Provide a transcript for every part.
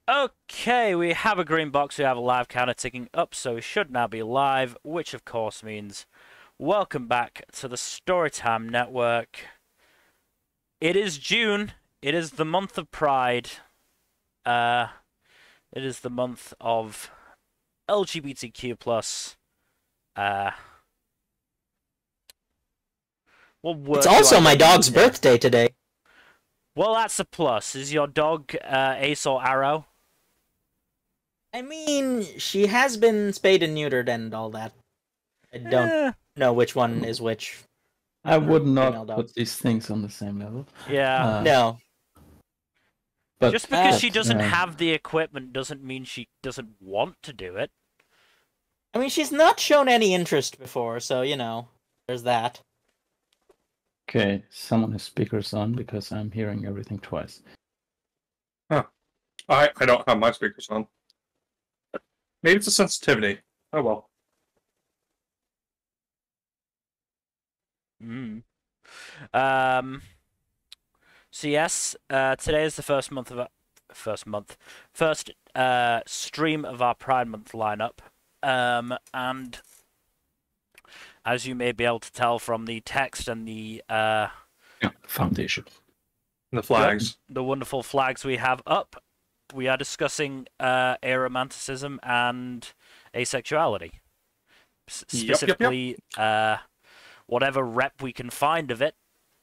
Okay, we have a green box, we have a live counter ticking up, so we should now be live, which of course means welcome back to the Storytime Network. It is June, it is the month of Pride, it is the month of LGBTQ+, uh, what word It's do I also my want to dog's use here? birthday today. Well, that's a plus. Is your dog, Ace or Arrow? I mean, she has been spayed and neutered and all that. I don't Eh, know which one is which. I would Female not dog. put these things on the same level. yeah. No. But Just because Uh, she doesn't have the equipment doesn't mean she doesn't want to do it. I mean, she's not shown any interest before, so, you know, there's that. okay, someone has speakers on because I'm hearing everything twice. I don't have my speakers on. Maybe it's a sensitivity. Oh well. So yes, today is the first stream of our Pride Month lineup. And as you may be able to tell from the text and the Foundation. The flags. the wonderful flags we have up, we are discussing aromanticism and asexuality. Specifically, whatever rep we can find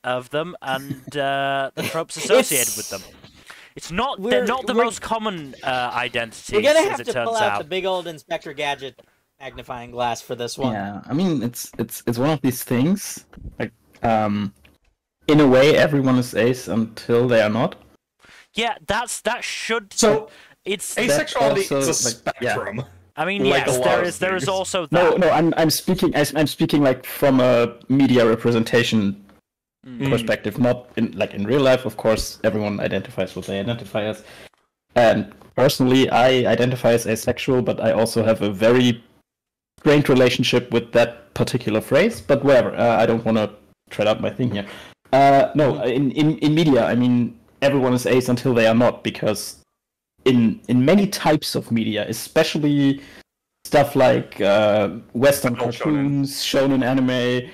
of them, and the tropes associated with them. They're not the most common identities, We're gonna as have it to turns pull out the out. big old Inspector Gadget magnifying glass for this one. Yeah, I mean it's one of these things. Like in a way, everyone is ace until they are not. Yeah, that should. So It's asexuality also, is a like, yeah. spectrum. I mean, like yes, a lot there of is things. also that. No, I'm speaking like from a media representation perspective, not in real life. Of course, everyone identifies what they identify as. And personally, I identify as asexual, but I also have a very strained relationship with that particular phrase. But whatever, I don't want to tread out my thing here. No, in media, I mean, everyone is ace until they are not, because in many types of media, especially stuff like Western Adult cartoons, shonen anime,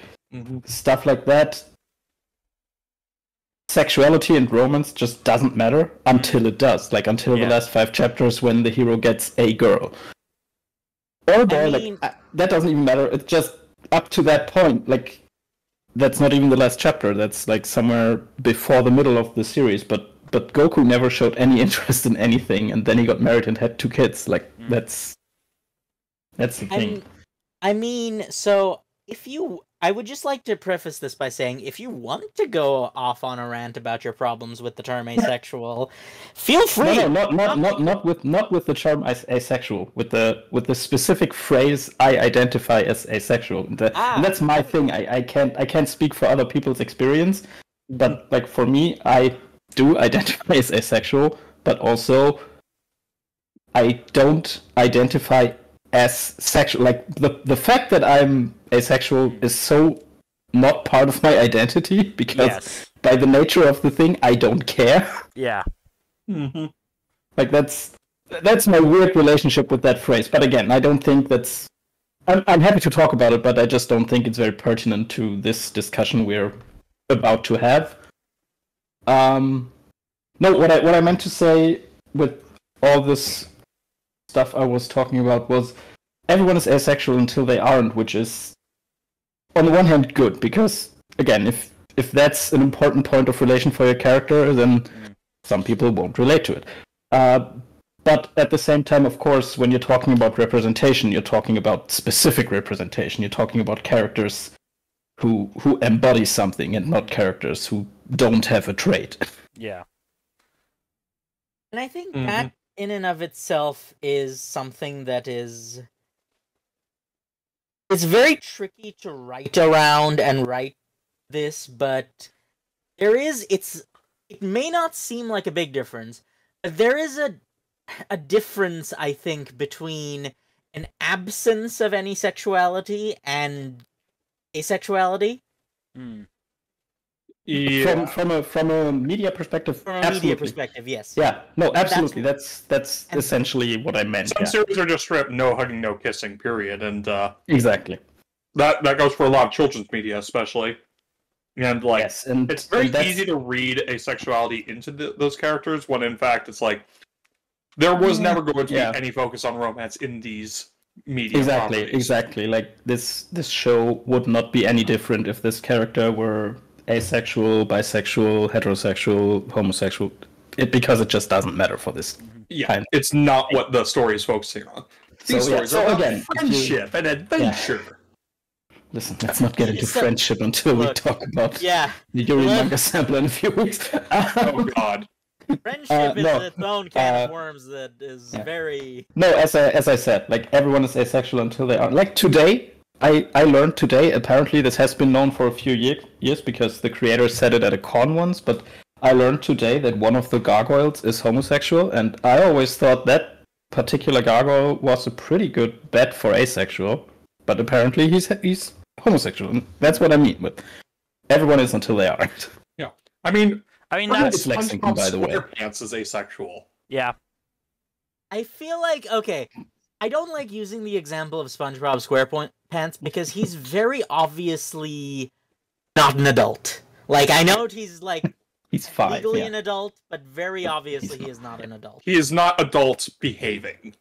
stuff like that, sexuality and romance just doesn't matter until it does. Like until the last 5 chapters when the hero gets a girl. Or a boy, mean- that doesn't even matter. It's just up to that point. Like that's not even the last chapter. That's like somewhere before the middle of the series. But Goku never showed any interest in anything, and then he got married and had 2 kids. Like that's the thing. I mean, so I would just like to preface this by saying, if you want to go off on a rant about your problems with the term asexual, feel free. No, not with the term asexual. With the specific phrase, I identify as asexual. And that's my thing. I can't speak for other people's experience, but like for me, I do identify as asexual, but also I don't identify as sexual. Like the fact that I'm asexual is so not part of my identity, because by the nature of the thing, I don't care. Yeah. Like that's my weird relationship with that phrase. But again, I don't think that's. I'm happy to talk about it, but I just don't think it's very pertinent to this discussion we're about to have. No, what I meant to say with all this stuff I was talking about was everyone is asexual until they aren't, which is on the one hand good, because again, if that's an important point of relation for your character, then some people won't relate to it. But at the same time, of course, when you're talking about representation, you're talking about specific representation. You're talking about characters who embody something, and not characters who don't have a trait. Yeah. And I think that in and of itself is something that is... It's very tricky to write around and write this, but it may not seem like a big difference, but there is a difference, I think, between an absence of any sexuality and asexuality. Yeah. From a media perspective, From a absolutely. media perspective, yes. Yeah, no, absolutely. That's essentially what I meant. Some series are just straight up no hugging, no kissing, period, and Exactly. that goes for a lot of children's media, especially. And like, Yes, and it's very that's- easy to read asexuality into those characters when, in fact, it's like there was never going to be any focus on romance in these media. Exactly. Like this show would not be any different if this character were asexual, bisexual, heterosexual, homosexual. Because it just doesn't matter for this. Yeah, it's not what the story is focusing on. These stories are about friendship and adventure. Yeah. Listen, let's not get into friendship until we talk about the Yuri manga sample in a few weeks. Oh God. Friendship is its own can of worms that is very... No, as I said, like, everyone is asexual until they are. Like, today, I learned today, apparently this has been known for a few years because the creator said it at a con once, but I learned today that one of the gargoyles is homosexual, and I always thought that particular gargoyle was a pretty good bet for asexual, but apparently he's homosexual, and that's what I mean with everyone is until they aren't. Yeah. I mean that's Lexington, by the way. SquarePants is asexual. Yeah. I feel like, okay, I don't like using the example of SpongeBob SquarePants because he's very obviously not an adult. Like, I know he's like he's 5, legally an adult, but very obviously he is not an adult. He is not adult behaving.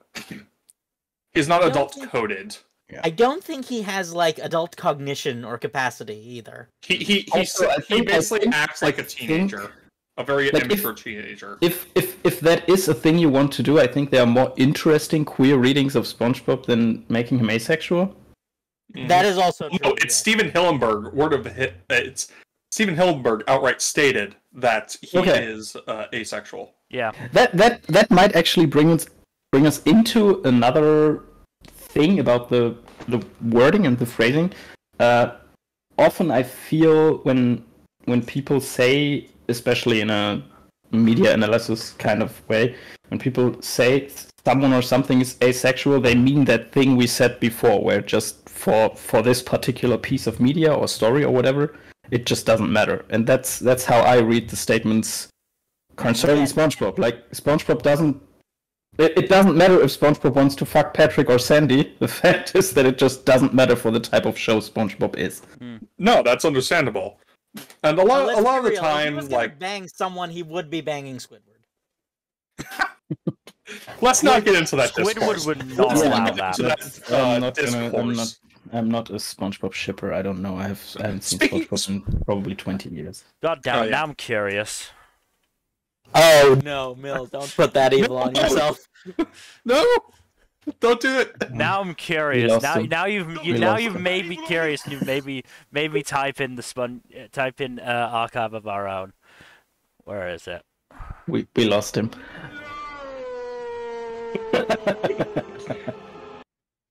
He's not adult coded. Yeah. I don't think he has like adult cognition or capacity either. He basically acts like a teenager, a very immature teenager. If that is a thing you want to do, I think there are more interesting queer readings of SpongeBob than making him asexual. That is also true. No, it's Stephen Hillenburg. It's Stephen Hillenburg outright stated that he is asexual. Yeah. That might actually bring us into another thing about the wording and the phrasing. Often I feel when people say, especially in a media analysis kind of way, when people say someone or something is asexual, they mean that thing we said before, where just for this particular piece of media or story or whatever, it just doesn't matter. And that's how I read the statements concerning SpongeBob. Like, SpongeBob doesn't... It doesn't matter if SpongeBob wants to fuck Patrick or Sandy. The fact is that it just doesn't matter for the type of show SpongeBob is. No, that's understandable. And a lot of the time, if he was like bang someone, he would be banging Squidward. Let's not get into that. Squidward would not allow that. I'm not a SpongeBob shipper. I don't know. I haven't seen SpongeBob in probably 20 years. God damn it! Now I'm curious. Oh no, Mill! Don't put that evil on yourself. No, don't do it. Now I'm curious. Now you've made me curious. You've made me type in archive of our own. Where is it? We lost him.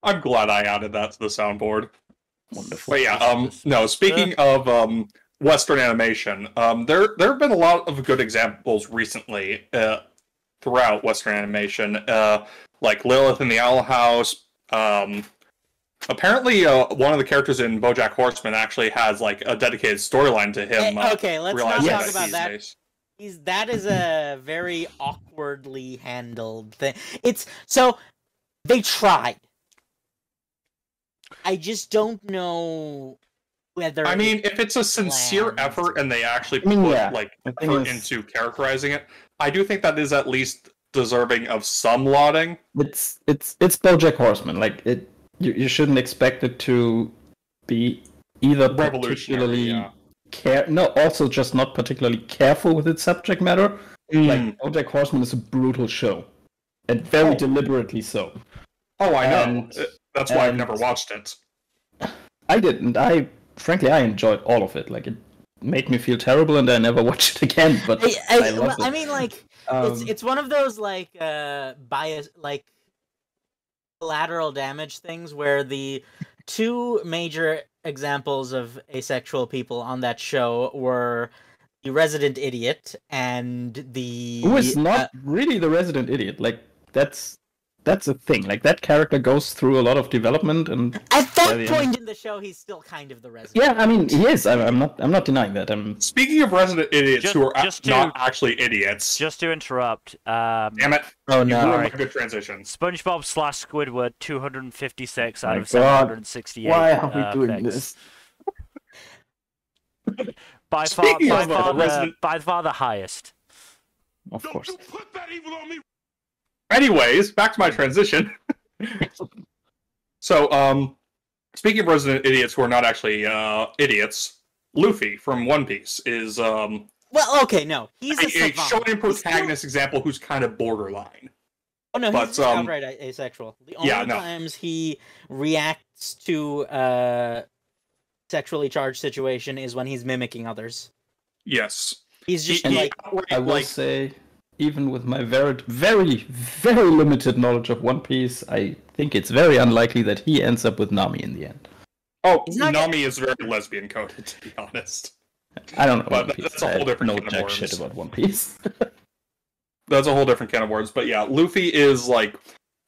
I'm glad I added that to the soundboard. Wonderful. But yeah, no. Speaking of Western animation, there have been a lot of good examples recently throughout Western animation, like Lilith in the Owl House. Apparently, one of the characters in BoJack Horseman actually has like a dedicated storyline to him. Okay, let's not talk about that. Days. That is a very awkwardly handled thing. So they tried. I just don't know whether. I mean, if it's a sincere effort and they actually put effort into characterizing it, I do think that is at least deserving of some lauding. It's BoJack Horseman. Like you shouldn't expect it to be either particularly also just not particularly careful with its subject matter. Like, BoJack Horseman is a brutal show, and very deliberately so. Oh, I know. That's why I've never watched it. I didn't. Frankly, I enjoyed all of it. Like, it made me feel terrible, and I never watched it again. But I loved it. I mean, like, it's one of those like bias, like collateral damage things where the two major examples of asexual people on that show were the resident idiot and the who is not really the resident idiot. Like, that's that's a thing. Like that character goes through a lot of development, and at that point in the show, he's still kind of the resident. Yeah, I mean, he is. I'm not denying that. Speaking of resident idiots who are not actually idiots. Just to interrupt. Damn it! Oh no! A good transition. SpongeBob/Squidward 256 out of 768. Why are we doing this? By far the highest. Of course. Don't put that evil on me. Anyways, back to my transition. So, speaking of resident idiots who are not actually idiots, Luffy from One Piece is well, okay, no, he's a shonen protagonist example who's kind of borderline. Oh no, he's outright asexual. The only times he reacts to sexually charged situation is when he's mimicking others. Yes, he's just I will say, even with my very, very, very limited knowledge of One Piece, I think it's very unlikely that he ends up with Nami in the end. Oh, Nami is very lesbian coded, to be honest. I don't know, but that's a whole different can of worms. Shit about One Piece. That's a whole different can of worms. But yeah, Luffy is like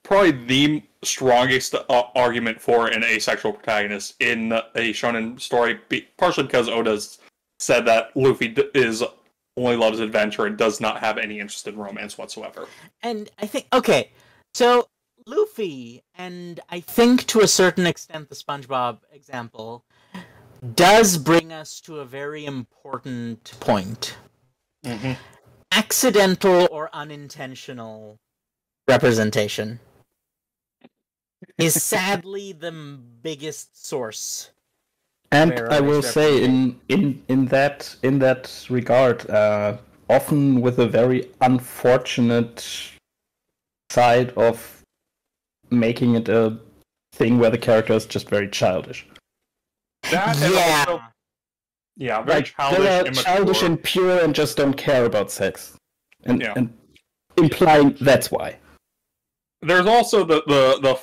probably the strongest argument for an asexual protagonist in a shonen story, partially because Oda's said that Luffy only loves adventure and does not have any interest in romance whatsoever. And I think, okay, so Luffy, and I think to a certain extent the SpongeBob example, does bring us to a very important point. Mm-hmm. Accidental or unintentional representation is sadly the biggest source. And I will say, in that regard, often with a very unfortunate side of making it a thing where the character is just very childish. Yeah, very like, childish and pure and just don't care about sex, and implying that's why. There's also the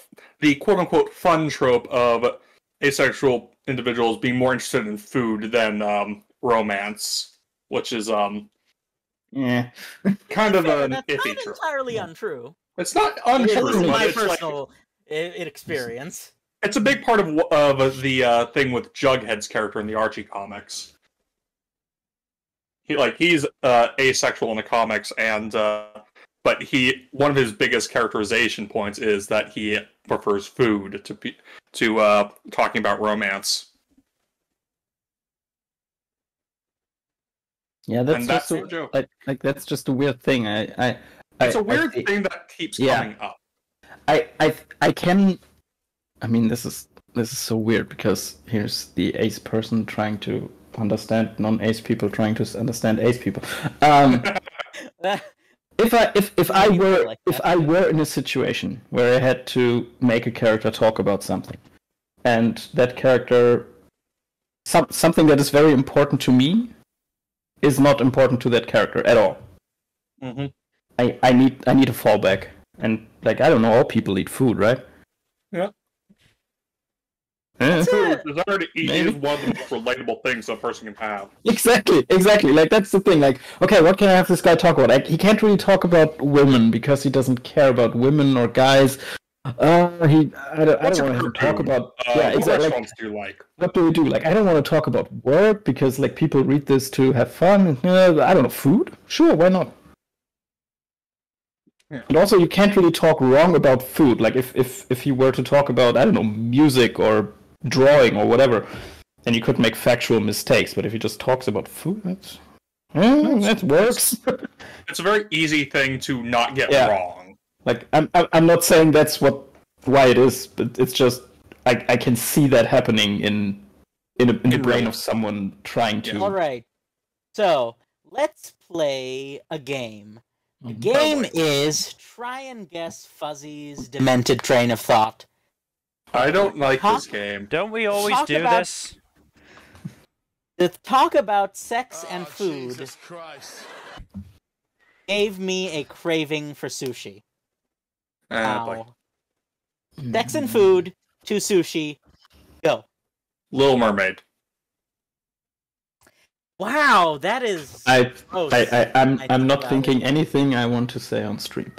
quote unquote fun trope of asexual individuals being more interested in food than romance, which is kind of an iffy trope. That's not entirely untrue. It's not untrue. At least in my personal experience. It's a big part of the thing with Jughead's character in the Archie comics. He's asexual in the comics, and but one of his biggest characterization points is that he prefers food to talking about romance. Yeah, that's a joke. That's just a weird thing. It's a weird thing that keeps coming up. I mean, this is so weird because here's the ace person trying to understand non-ace people trying to understand ace people. If I were in a situation where I had to make a character talk about something, and that character something that is very important to me is not important to that character at all. Mm-hmm. I need a fallback, and I don't know, all people eat food, right? Yeah. Food is one of the most relatable things a person can have. Exactly. That's the thing. Okay, what can I have this guy talk about? He can't really talk about women because he doesn't care about women or guys. I don't want him to talk about. Exactly. What do we do? I don't want to talk about work because people read this to have fun. I don't know, food. Sure, why not? Yeah. And also, you can't really talk wrong about food. If you were to talk about, I don't know, music or drawing or whatever, then you could make factual mistakes. But if he just talks about food, that works. It's a very easy thing to not get wrong. I'm not saying that's why it is, but it's just I can see that happening in the brain of someone trying to. All right, so let's play a game. The game is try and guess Fuzzy's demented train of thought. I don't like this game. Don't we always do this? The talk about sex and food gave me a craving for sushi. Wow. Sex and food to sushi. Go. Little Mermaid. Wow, that is. I'm not thinking anything I want to say on stream.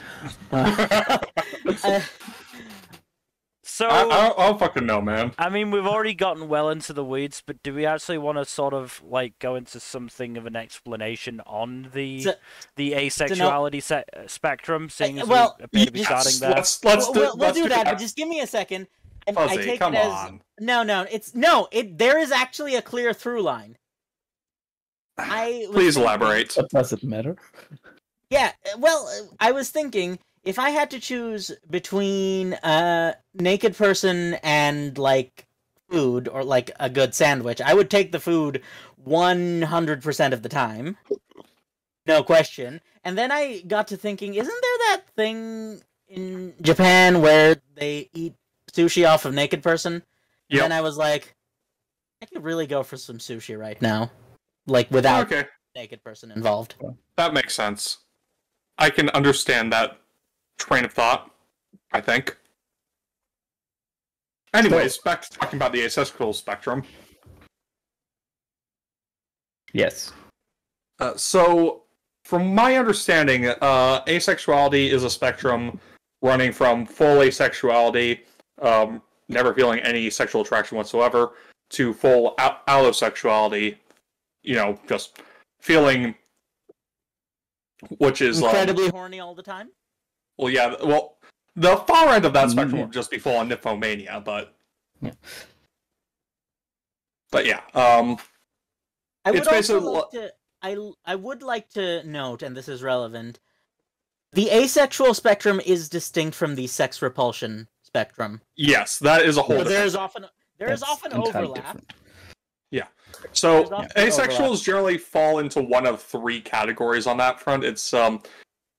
So I don't fucking know, man. I mean, we've already gotten well into the weeds, but do we actually want to sort of like go into something of an explanation on the asexuality spectrum, seeing as we appear to be starting there? We'll do that, but just give me a second. Fuzzy, I take come it as on. There is actually a clear through line. Please elaborate. What does it matter? Yeah, well, I was thinking if I had to choose between a naked person and like food or like a good sandwich, I would take the food 100% of the time. No question. And then I got to thinking, isn't there that thing in Japan where they eat sushi off of naked person? Yeah. And then I was like, I could really go for some sushi right now. Like, without naked person involved. That makes sense. I can understand that train of thought, I think. Anyways, back to talking about the asexual spectrum. Yes. So, from my understanding, asexuality is a spectrum running from full asexuality, never feeling any sexual attraction whatsoever, to full allosexuality, just feeling, which is incredibly horny all the time. Well, yeah. Well, the far end of that spectrum would just be full on nymphomania, but yeah. I would also I would like to note, and this is relevant, the asexual spectrum is distinct from the sex repulsion spectrum. Yes, that is a whole. But there is often overlap. Different. Yeah. So asexuals generally fall into one of three categories on that front. It's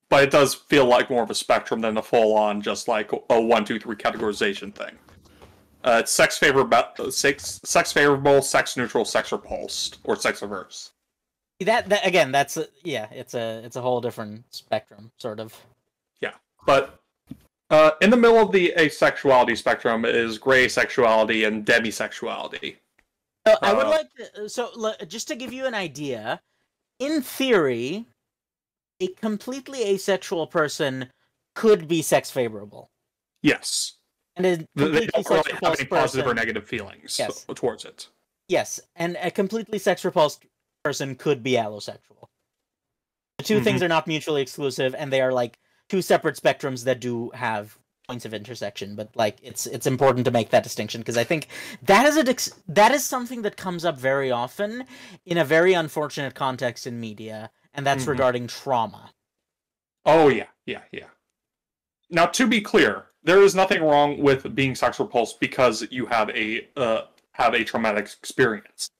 but it does feel like more of a spectrum than a full-on just like a 1, 2, 3 categorization thing. It's sex favorable, sex neutral, sex repulsed, or sex averse. That again, it's a whole different spectrum, sort of. Yeah, but in the middle of the asexuality spectrum is gray sexuality and demisexuality. I would like to, just to give you an idea, in theory, a completely asexual person could be sex favorable. Yes. And a they completely don't really have any positive or negative feelings towards it. Yes, and a completely sex repulsed person could be allosexual. The two things are not mutually exclusive, and they are like two separate spectrums that do have points of intersection. But like, it's important to make that distinction because I think that is something that comes up very often in a very unfortunate context in media, and that's regarding trauma. Oh yeah. Now, to be clear, there is nothing wrong with being sex repulsed because you have a traumatic experience.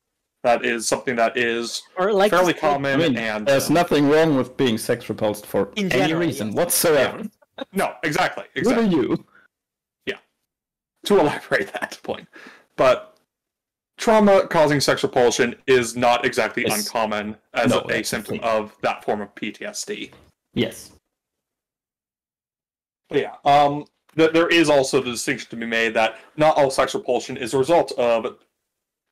That is something that is fairly common. And there's nothing wrong with being sex repulsed for any reason whatsoever. Yeah. No, exactly. What are you? Yeah. To elaborate that point, but trauma causing sex repulsion is not exactly uncommon as a symptom of that form of PTSD. Yes. But yeah. There is also the distinction to be made that not all sex repulsion is a result of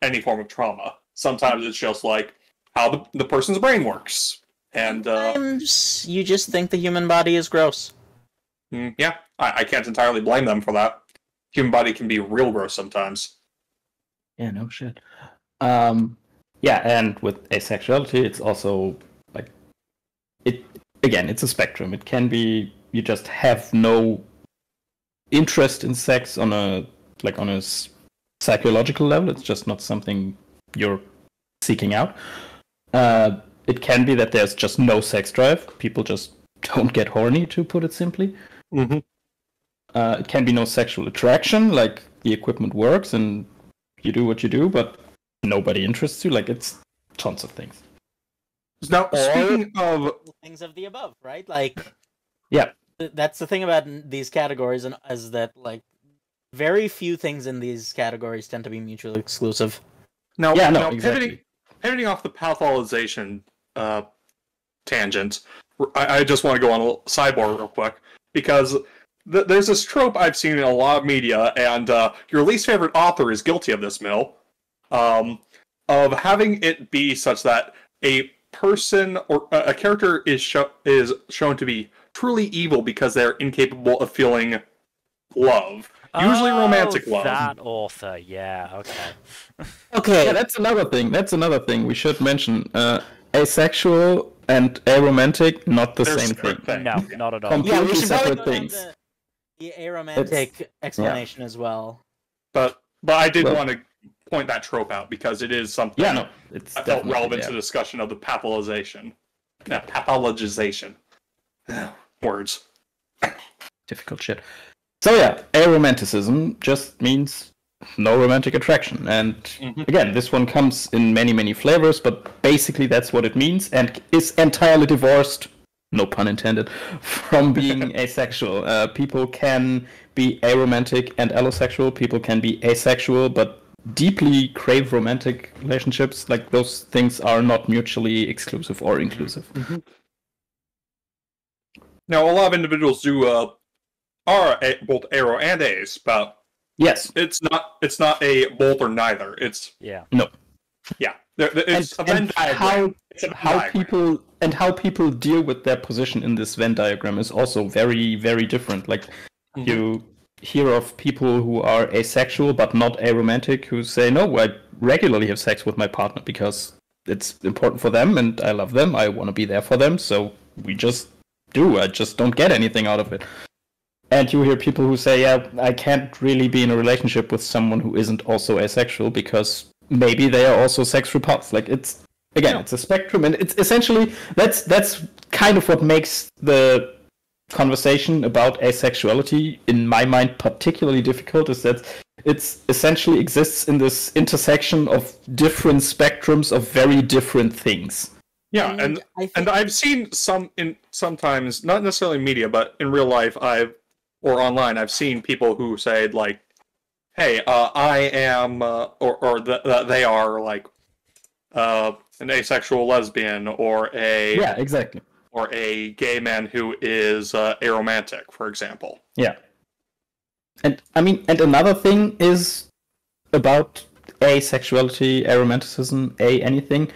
any form of trauma. Sometimes it's just like how the person's brain works. And sometimes you just think the human body is gross. Yeah, I can't entirely blame them for that. Human body can be real gross sometimes. Yeah, no shit. Yeah, and with asexuality, it's also like it's a spectrum. It can be you just have no interest in sex on a psychological level. It's just not something you're seeking out. It can be that there's just no sex drive. People just don't get horny, to put it simply. It can be no sexual attraction, like the equipment works and you do what you do, but nobody interests you. Like, it's tons of things. Now, speaking of things of the above, right? Like, yeah, that's the thing about these categories, and is that like very few things in these categories tend to be mutually exclusive. Exactly. Pivoting off the pathologization tangent, I just want to go on a little sidebar real quick, because there's this trope I've seen in a lot of media, and your least favorite author is guilty of this, Mill, of of having it be such that a person or a character is shown to be truly evil because they're incapable of feeling love. Usually romantic love. That author, yeah, okay. Okay. Yeah, that's another thing we should mention. Asexual and aromantic, not the same thing. No, not at all. Completely We should separate probably things. go the aromantic explanation as well. But I did want to point that trope out because it is something I felt relevant to the discussion of the pathologization. Pathologization. Words. Difficult shit. So yeah, aromanticism just means no romantic attraction. And again, this one comes in many, many flavors, but basically that's what it means and is entirely divorced, no pun intended, from being asexual. People can be aromantic and allosexual. People can be asexual, but deeply crave romantic relationships. Like, those things are not mutually exclusive or inclusive. Now, a lot of individuals are both aro and ace, but yes, it's not a both or neither. It's no. Yeah, it's a Venn diagram. How people deal with their position in this Venn diagram is also very, very different. Like, you hear of people who are asexual but not aromantic who say, no, I regularly have sex with my partner because it's important for them and I love them, I want to be there for them, so we just do. I just don't get anything out of it. And you hear people who say, yeah, I can't really be in a relationship with someone who isn't also asexual because maybe they are also sex repulsed. Like, it's a spectrum, and it's essentially that's kind of what makes the conversation about asexuality, in my mind, particularly difficult, is that it essentially exists in this intersection of different spectrums of very different things. Yeah, and I've seen sometimes, not necessarily media, but in real life, or online, I've seen people who say, like, hey, I am, or that they are, like, an asexual lesbian, or a... Yeah, exactly. Or a gay man who is aromantic, for example. Yeah. And, I mean, and another thing is about asexuality, aromanticism, anything.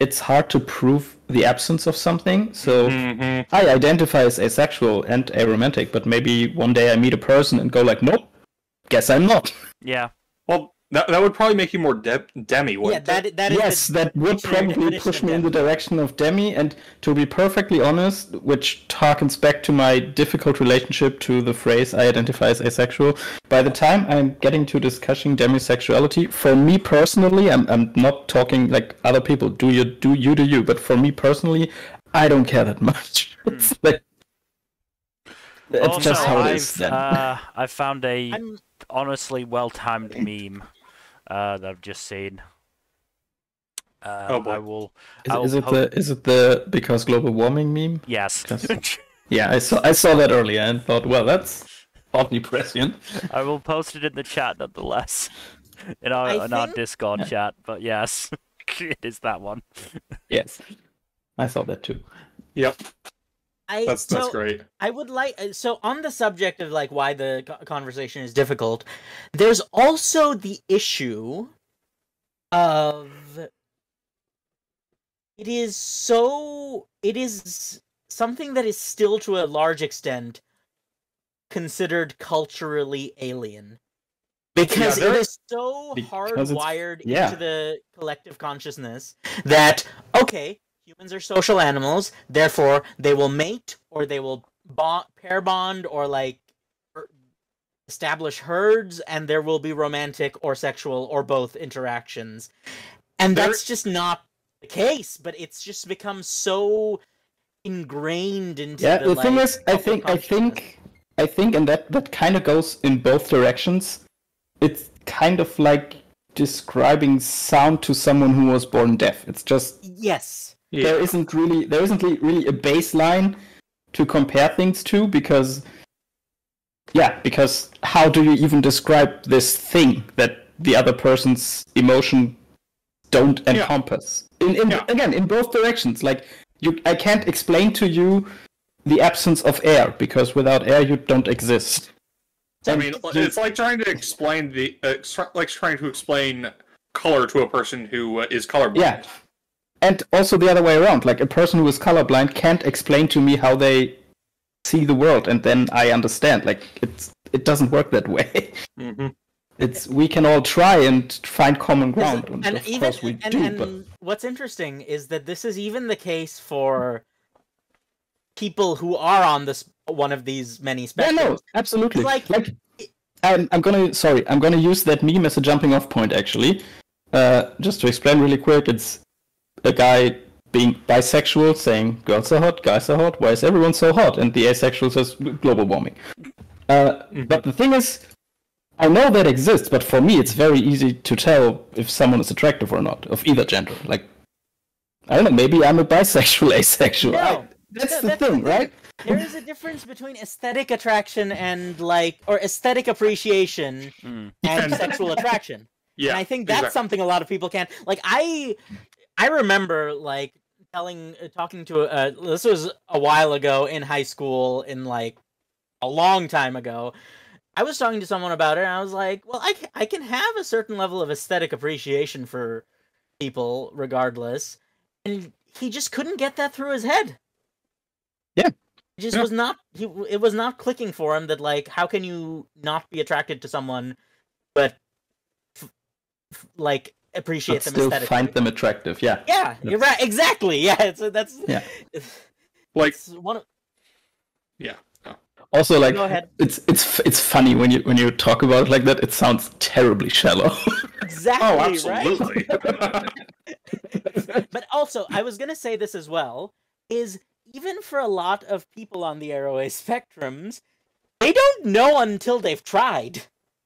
It's hard to prove the absence of something. So I identify as asexual and aromantic, but maybe one day I meet a person and go like, nope, guess I'm not. Yeah. Well, that would probably make you more demi, wouldn't it? That would probably push me in the direction of demi. And to be perfectly honest, which harkens back to my difficult relationship to the phrase I identify as asexual, by the time I'm getting to discussing demisexuality, for me personally, I'm not talking like other people, do you, but for me personally, I don't care that much. It's like, it's also, just how it is then. I found a honestly well-timed meme that I've just seen. Oh boy. I will. Is it the because global warming meme? Yes. Yeah, I saw that earlier and thought, well, that's oddly prescient. I will post it in the chat nonetheless, in our Discord chat. But yes, it is that one. Yes, I saw that too. Yep. That's great. I would like, so on the subject of like why the conversation is difficult, there's also the issue of it is something that is still to a large extent considered culturally alien. Because it is so hardwired into the collective consciousness that, okay, humans are social animals, therefore they will mate, or they will pair bond, or like establish herds, and there will be romantic or sexual or both interactions. And that's just not the case, but it's just become so ingrained into the thing is, I think, and that kind of goes in both directions. It's kind of like describing sound to someone who was born deaf. It's just there isn't really a baseline to compare things to, because how do you even describe this thing that the other person's emotion don't encompass? Again, in both directions. Like, I can't explain to you the absence of air, because without air you don't exist. I mean, it's like trying to explain color to a person who is colorblind. Yeah. And also the other way around. Like, a person who is colorblind can't explain to me how they see the world, and then I understand. Like, it doesn't work that way. Mm-hmm. We can all try and find common ground, and of course we do. And but what's interesting is that this is even the case for people who are on one of these many spectrums. Yeah, no, absolutely. Like I'm gonna use that meme as a jumping off point, actually. Just to explain really quick, it's a guy being bisexual saying girls are hot, guys are hot, why is everyone so hot? And the asexual says global warming. But the thing is, I know that exists, but for me it's very easy to tell if someone is attractive or not, of either gender. Like, I don't know, maybe I'm a bisexual, asexual. No, that's the thing, right? There is a difference between aesthetic attraction and or aesthetic appreciation and sexual attraction. Yeah, and I think that's something a lot of people can't. Like, I remember like talking to this was a while ago in high school, in like a long time ago. I was talking to someone about it, and I was like, well, I can have a certain level of aesthetic appreciation for people regardless, and he just couldn't get that through his head. Yeah. It just was not. It was not clicking for him that, like, how can you not be attracted to someone, but like appreciate them still aesthetically? Find them attractive. Yeah. Yeah, you're right. Exactly. Yeah. That's like one of. Yeah. Also, like, Go ahead. It's funny when you talk about it like that. It sounds terribly shallow. Exactly. Oh, absolutely. Right? But also, I was gonna say this as well. Is even for a lot of people on the ROA spectrums, they don't know until they've tried.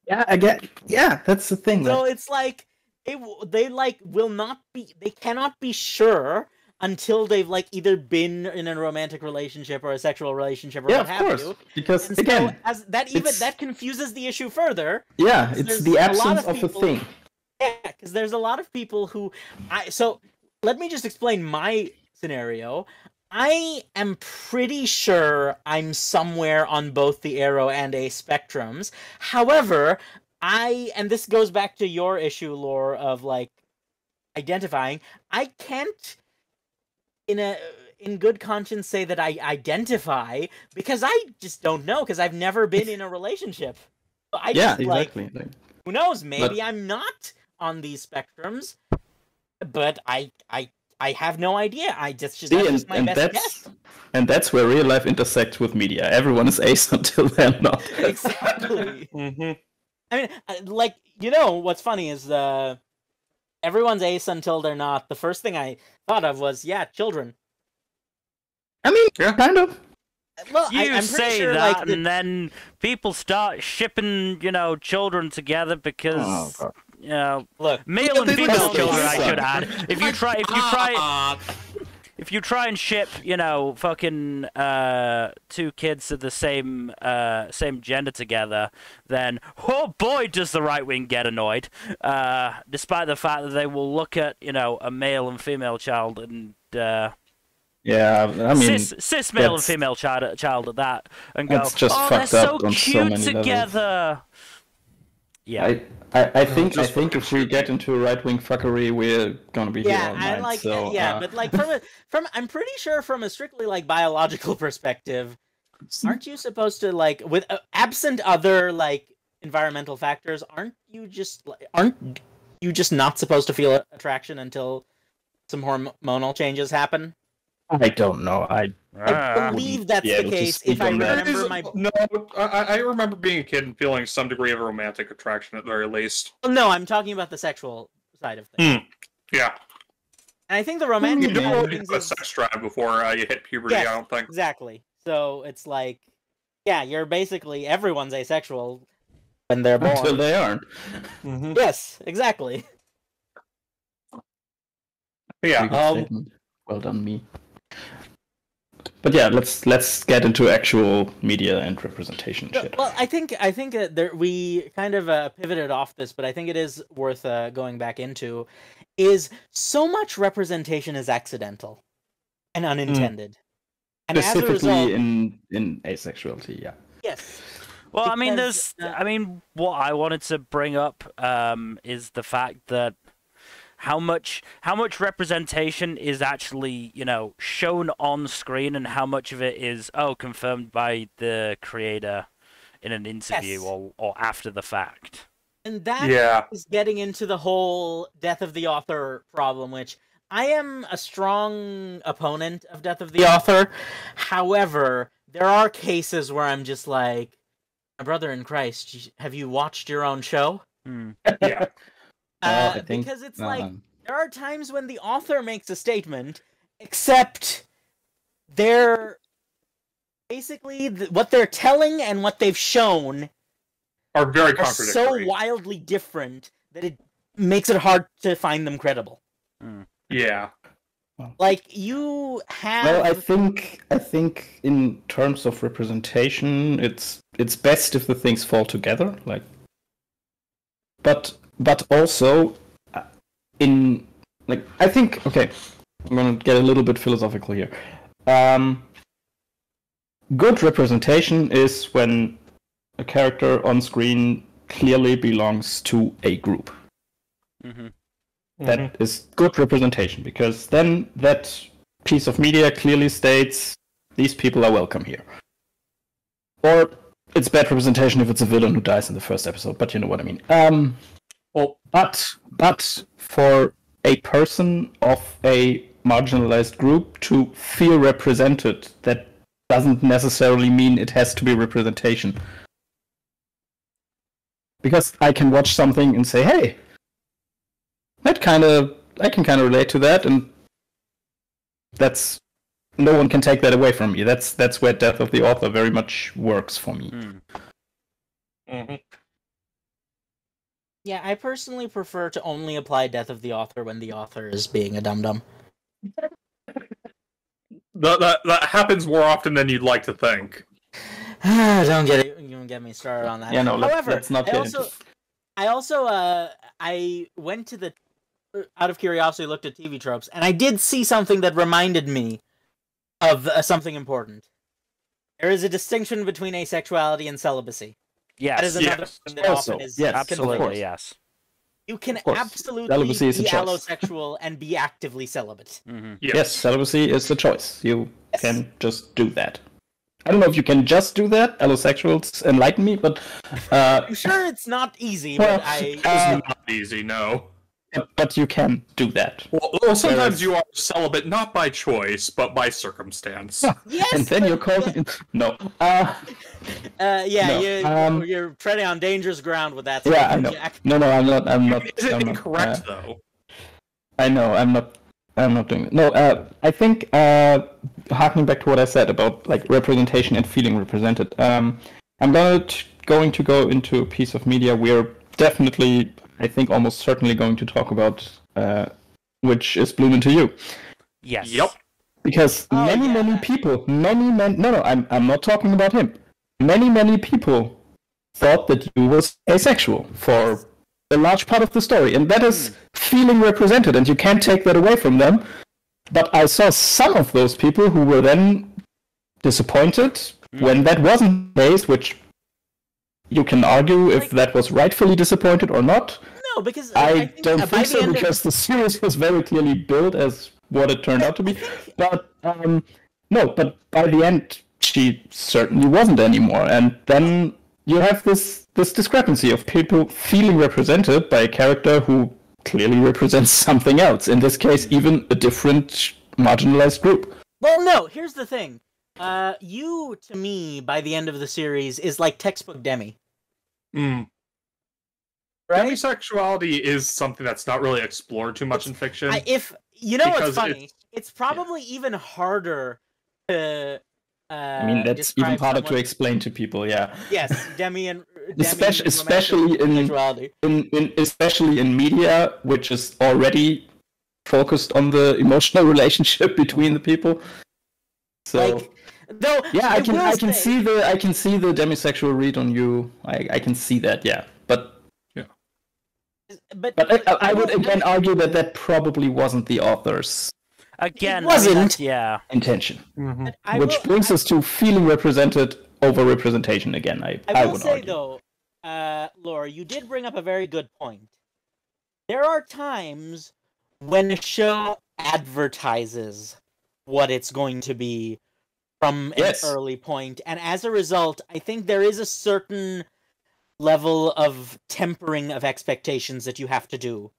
Yeah, I get. Yeah, that's the thing. So it's like they like will not be. They cannot be sure until they've like either been in a romantic relationship or a sexual relationship or what have you. Because and again, so as that that confuses the issue further. Yeah, it's the absence of a thing. Yeah, because there's a lot of people who so let me just explain my scenario. I am pretty sure I'm somewhere on both the Arrow and A spectrums. However, and this goes back to your issue, Lore, of like identifying. I can't in good conscience say that I identify because I just don't know, because I've never been in a relationship. I just, exactly. Like, who knows? Maybe I'm not on these spectrums, but I have no idea. That's just my best guess. And that's where real life intersects with media. Everyone is ace until they're not. Exactly. Mm-hmm. I mean, like, you know, what's funny is everyone's ace until they're not. The first thing I thought of was, children. I mean, kind of. Well, I'm say sure, that, like, and then people start shipping, children together because, look, male and female children. I should add. If you try and ship, fucking two kids of the same gender together, then oh boy, does the right wing get annoyed. Despite the fact that they will look at, a male and female child and. Yeah, I mean, cis male and female child at that, and go, just oh, fucked they're up so on cute so many together. levels. Yeah, I think if we get into right wing fuckery, we're gonna be here all night. Like, so, but like from I'm pretty sure from a strictly like biological perspective, aren't you supposed to, like, with absent other like environmental factors, aren't you just not supposed to feel attraction until some hormonal changes happen? I don't know. I believe that's the case. If I remember I remember being a kid and feeling some degree of romantic attraction at the very least. Well, no, I'm talking about the sexual side of things. Yeah. And I think the romantic you don't side of really things have a is... sex drive before you hit puberty, yes, I don't think. Exactly. So it's like, you're basically everyone's asexual when they're born. Until they aren't. Mm-hmm. Yes, exactly. Yeah. Well done, me. But yeah, let's get into actual media and representation shit. Well, I think we kind of pivoted off this, but I think it is worth going back into. Is so much representation is accidental and unintended, and specifically as a result, in asexuality. Yeah. Yes. Well, what I wanted to bring up is the fact that how much representation is actually, shown on screen, and how much of it is confirmed by the creator in an interview or after the fact. And that is getting into the whole death of the author problem, which I am a strong opponent of death of the author. However, there are cases where I'm just like, my brother in Christ, have you watched your own show? Yeah. Because it's like, there are times when the author makes a statement, except they're basically what they're telling and what they've shown are very are contradictory. so wildly different that it makes it hard to find them credible. Yeah. Like, you have... Well, I think in terms of representation, it's best if the things fall together. Like, but also in like I think okay, I'm gonna get a little bit philosophical here. Good representation is when a character on screen clearly belongs to a group. That is good representation, because then that piece of media clearly states these people are welcome here. Or it's bad representation if it's a villain who dies in the first episode, but you know what I mean. But for a person of a marginalized group to feel represented, that doesn't necessarily mean it has to be representation. Because I can watch something and say, hey, I can kind of relate to that, and that's no one can take that away from me. That's where Death of the Author very much works for me. Yeah, I personally prefer to only apply Death of the Author when the author is being a dum-dum. That happens more often than you'd like to think. Don't get me started on that. Yeah, no, However, let's not get into... I went to the, out of curiosity, looked at TV Tropes, and I did see something that reminded me of something important. There is a distinction between asexuality and celibacy. Yes. That is another thing that often is absolutely, yes. You can absolutely Celibacy is a be choice. allosexual and be actively celibate. Yes, celibacy is a choice. You can just do that. I don't know if you can just do that. Allosexuals enlighten me, but I'm sure it's not easy, but It's not easy, no. But you can do that. Well, sometimes you are celibate not by choice, but by circumstance. Yes. And then you're called. No. You're treading on dangerous ground with that. Yeah, I know. Jack. No, I'm not. Is it incorrect though? I know. I'm not doing it. No. I think harkening back to what I said about like representation and feeling represented. I'm going to go into a piece of media we're definitely, I think, almost certainly going to talk about, which is Bloom Into You. Yes. Yep. Because many people, I'm not talking about him. Many people thought that you was asexual for a large part of the story, and that is feeling represented, and you can't take that away from them. But I saw some of those people who were then disappointed when that wasn't the case, which you can argue if that was rightfully disappointed or not. No, because I don't think so, because the series was very clearly built as what it turned out to be. But but by the end, she certainly wasn't anymore. And then you have this discrepancy of people feeling represented by a character who clearly represents something else. In this case, even a different marginalized group. Well, no, here's the thing. You, to me, by the end of the series, is like textbook Demi. Right? Demisexuality is something that's not really explored too much in fiction. What's funny? It's probably even harder to. I mean, that's even harder to explain to people. Yeah. Yes, Demi and especially in media, which is already focused on the emotional relationship between the people. So. I can see the demisexual read on you. I can see that, yeah. But I would again argue that probably wasn't the author's intention. Which brings us to feeling represented over representation again. I will would say argue. though, Laura, you did bring up a very good point. There are times when a show advertises what it's going to be from an early point, and as a result, I think there is a certain level of tempering of expectations that you have to do.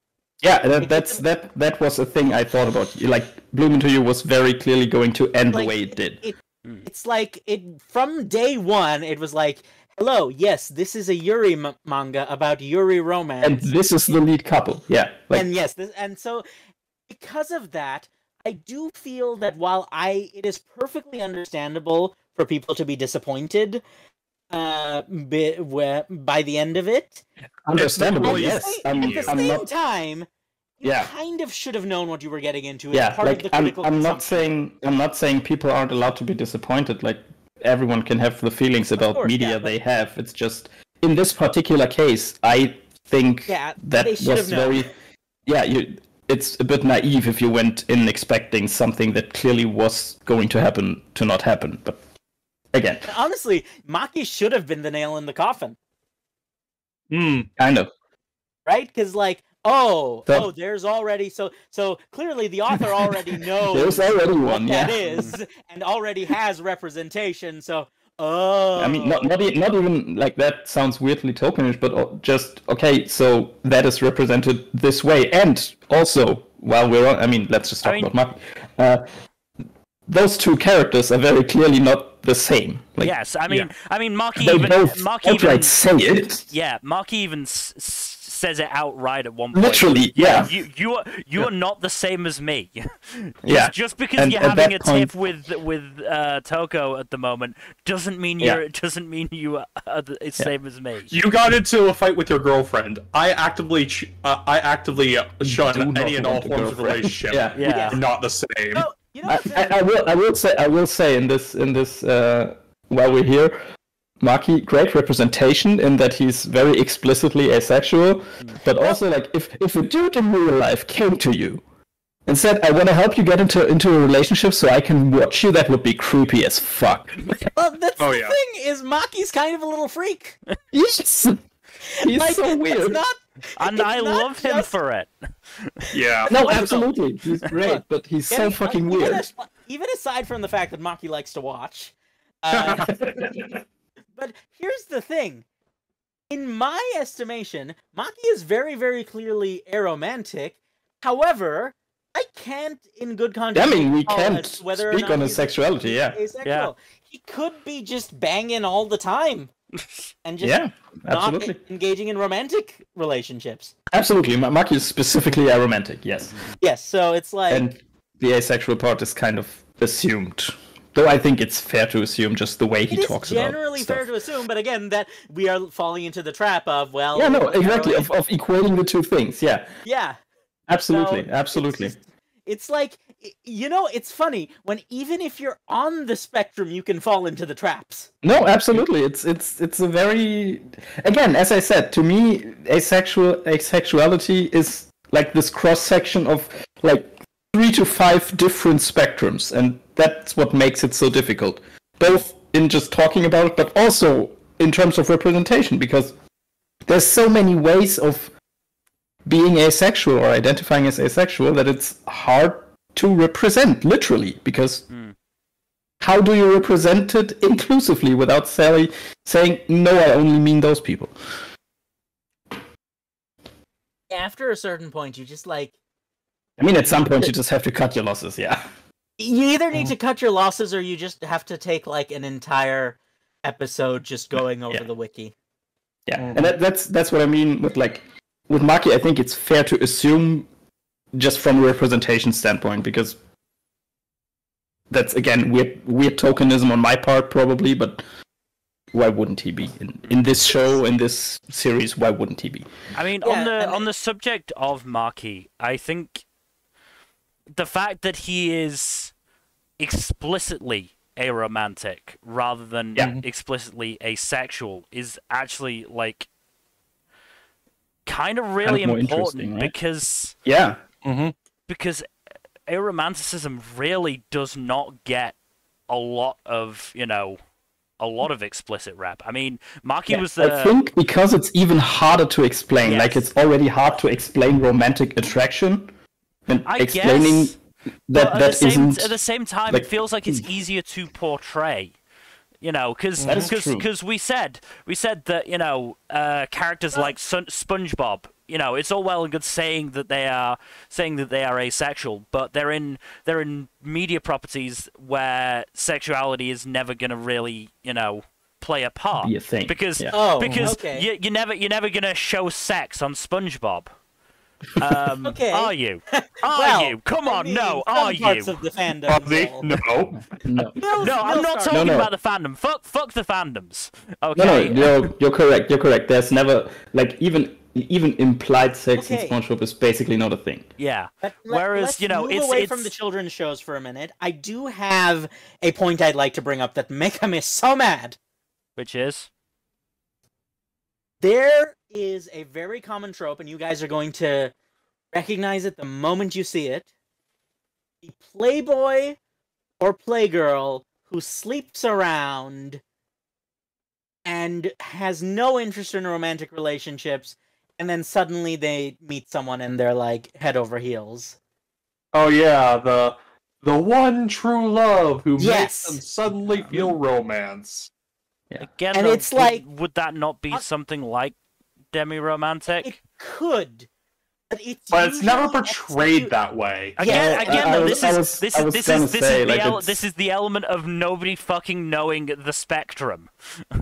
Yeah, that was a thing I thought about. Like, Bloom Into You was very clearly going to end the way it did. It's like, from day one, it was like, hello, yes, this is a Yuri manga about Yuri romance. And this is the lead couple, yeah. And so, because of that, I do feel that while it is perfectly understandable for people to be disappointed by the end of it. Understandable, yes. At the same time, you kind of should have known what you were getting into. Yeah, like I'm not saying people aren't allowed to be disappointed. Like, everyone can have the feelings about media they have. It's just in this particular case, I think that was very it's a bit naive if you went in expecting something that clearly was going to happen to not happen. But again, honestly, Maki should have been the nail in the coffin. Kind of. Right? Because there's already so clearly the author already knows there's already one, that is, and already has representation. So I mean, not even like that sounds weirdly tokenish, but just okay. So that is represented this way, and also while we're on, I mean, let's just talk about Maki. Those two characters are very clearly not the same. Like, yes, I mean, Maki even say it. Yeah, Maki even says it outright at one point. Literally, yeah. You are not the same as me. Just because you're having a tiff with Toko at the moment doesn't mean you are the same as me. You got into a fight with your girlfriend. I actively shun any and all forms of relationship. Yeah. We're not the same. No, you know I will say in this while we're here, Maki, great representation in that he's very explicitly asexual, but also like if a dude in real life came to you and said, "I want to help you get into a relationship so I can watch you," that would be creepy as fuck. Well, that's the thing is Maki's kind of a a freak. Yes, he's so weird. And I love him for it. Yeah. No, absolutely. He's great, but he's so fucking weird. Even aside from the fact that Maki likes to watch. But here's the thing. In my estimation, Maki is very, very clearly aromantic. However, I can't, in good conscience, we can't speak on his sexuality, asexual. Yeah. He could be just banging all the time. And just not engaging in romantic relationships. Absolutely. Maki is specifically aromantic, yes. Yes, so it's like... And the asexual part is kind of assumed. Though I think it's fair to assume just the way he talks about it. It's generally fair to assume, but again, that we are falling into the trap of, well... Yeah, no, exactly, of equating the two things, yeah. Yeah. Absolutely, so absolutely. It's like, it's funny, when even if you're on the spectrum, you can fall into the traps. No, absolutely, it's a very... Again, as I said, to me, asexuality is like this cross-section of, like, 3 to 5 different spectrums, and that's what makes it so difficult. Both in just talking about it, but also in terms of representation, because there's so many ways of being asexual or identifying as asexual that it's hard to represent, literally, because how do you represent it inclusively without saying, no, I only mean those people? After a certain point, you just like... I mean, at some point, you just have to cut your losses, yeah. You either need to cut your losses, or you just have to take, like, an entire episode just going over the wiki. Yeah, and that's what I mean with, like, with Maki, I think it's fair to assume, just from a representation standpoint, because that's, again, weird tokenism on my part, probably, but why wouldn't he be? In this show, in this series, why wouldn't he be? I mean, on the subject of Maki, I think the fact that he is explicitly aromantic rather than explicitly asexual is actually, like, kind of really important, right? Because because aromanticism really does not get a lot of explicit rap. I mean, Maki was the... I think because it's even harder to explain. Like, it's already hard to explain romantic attraction. and I explaining guess, that but that isn't at the same time, like, it feels like it's easier to portray. You know, because we said that, you know, characters like SpongeBob, you know, it's all well and good saying that they are asexual, but they're in media properties where sexuality is never gonna really, you know, play a part. be a thing. Because okay. you're never gonna show sex on SpongeBob. Okay. Are you? Well, you? Come on, no. some Are parts you? of the fandom will. No. No, I'm not talking about the fandom. Fuck the fandoms. Okay. No, you're correct. You're correct. There's never like even implied sex in SpongeBob is basically not a thing. Yeah. Whereas, Whereas, you know, move away from the children's shows for a minute. I do have a point I'd like to bring up that make me so mad. Which is? There is a very common trope, and you guys are going to recognize it the moment you see it. The playboy or playgirl who sleeps around and has no interest in romantic relationships, and then suddenly they meet someone and they're like head over heels. Oh yeah, the one true love who Yes. makes them suddenly feel romance. Yeah. Again, And though, it's like- would that not be something like demi-romantic? It could, but it's never usually portrayed that way. Again, though, this is the the element of nobody fucking knowing the spectrum.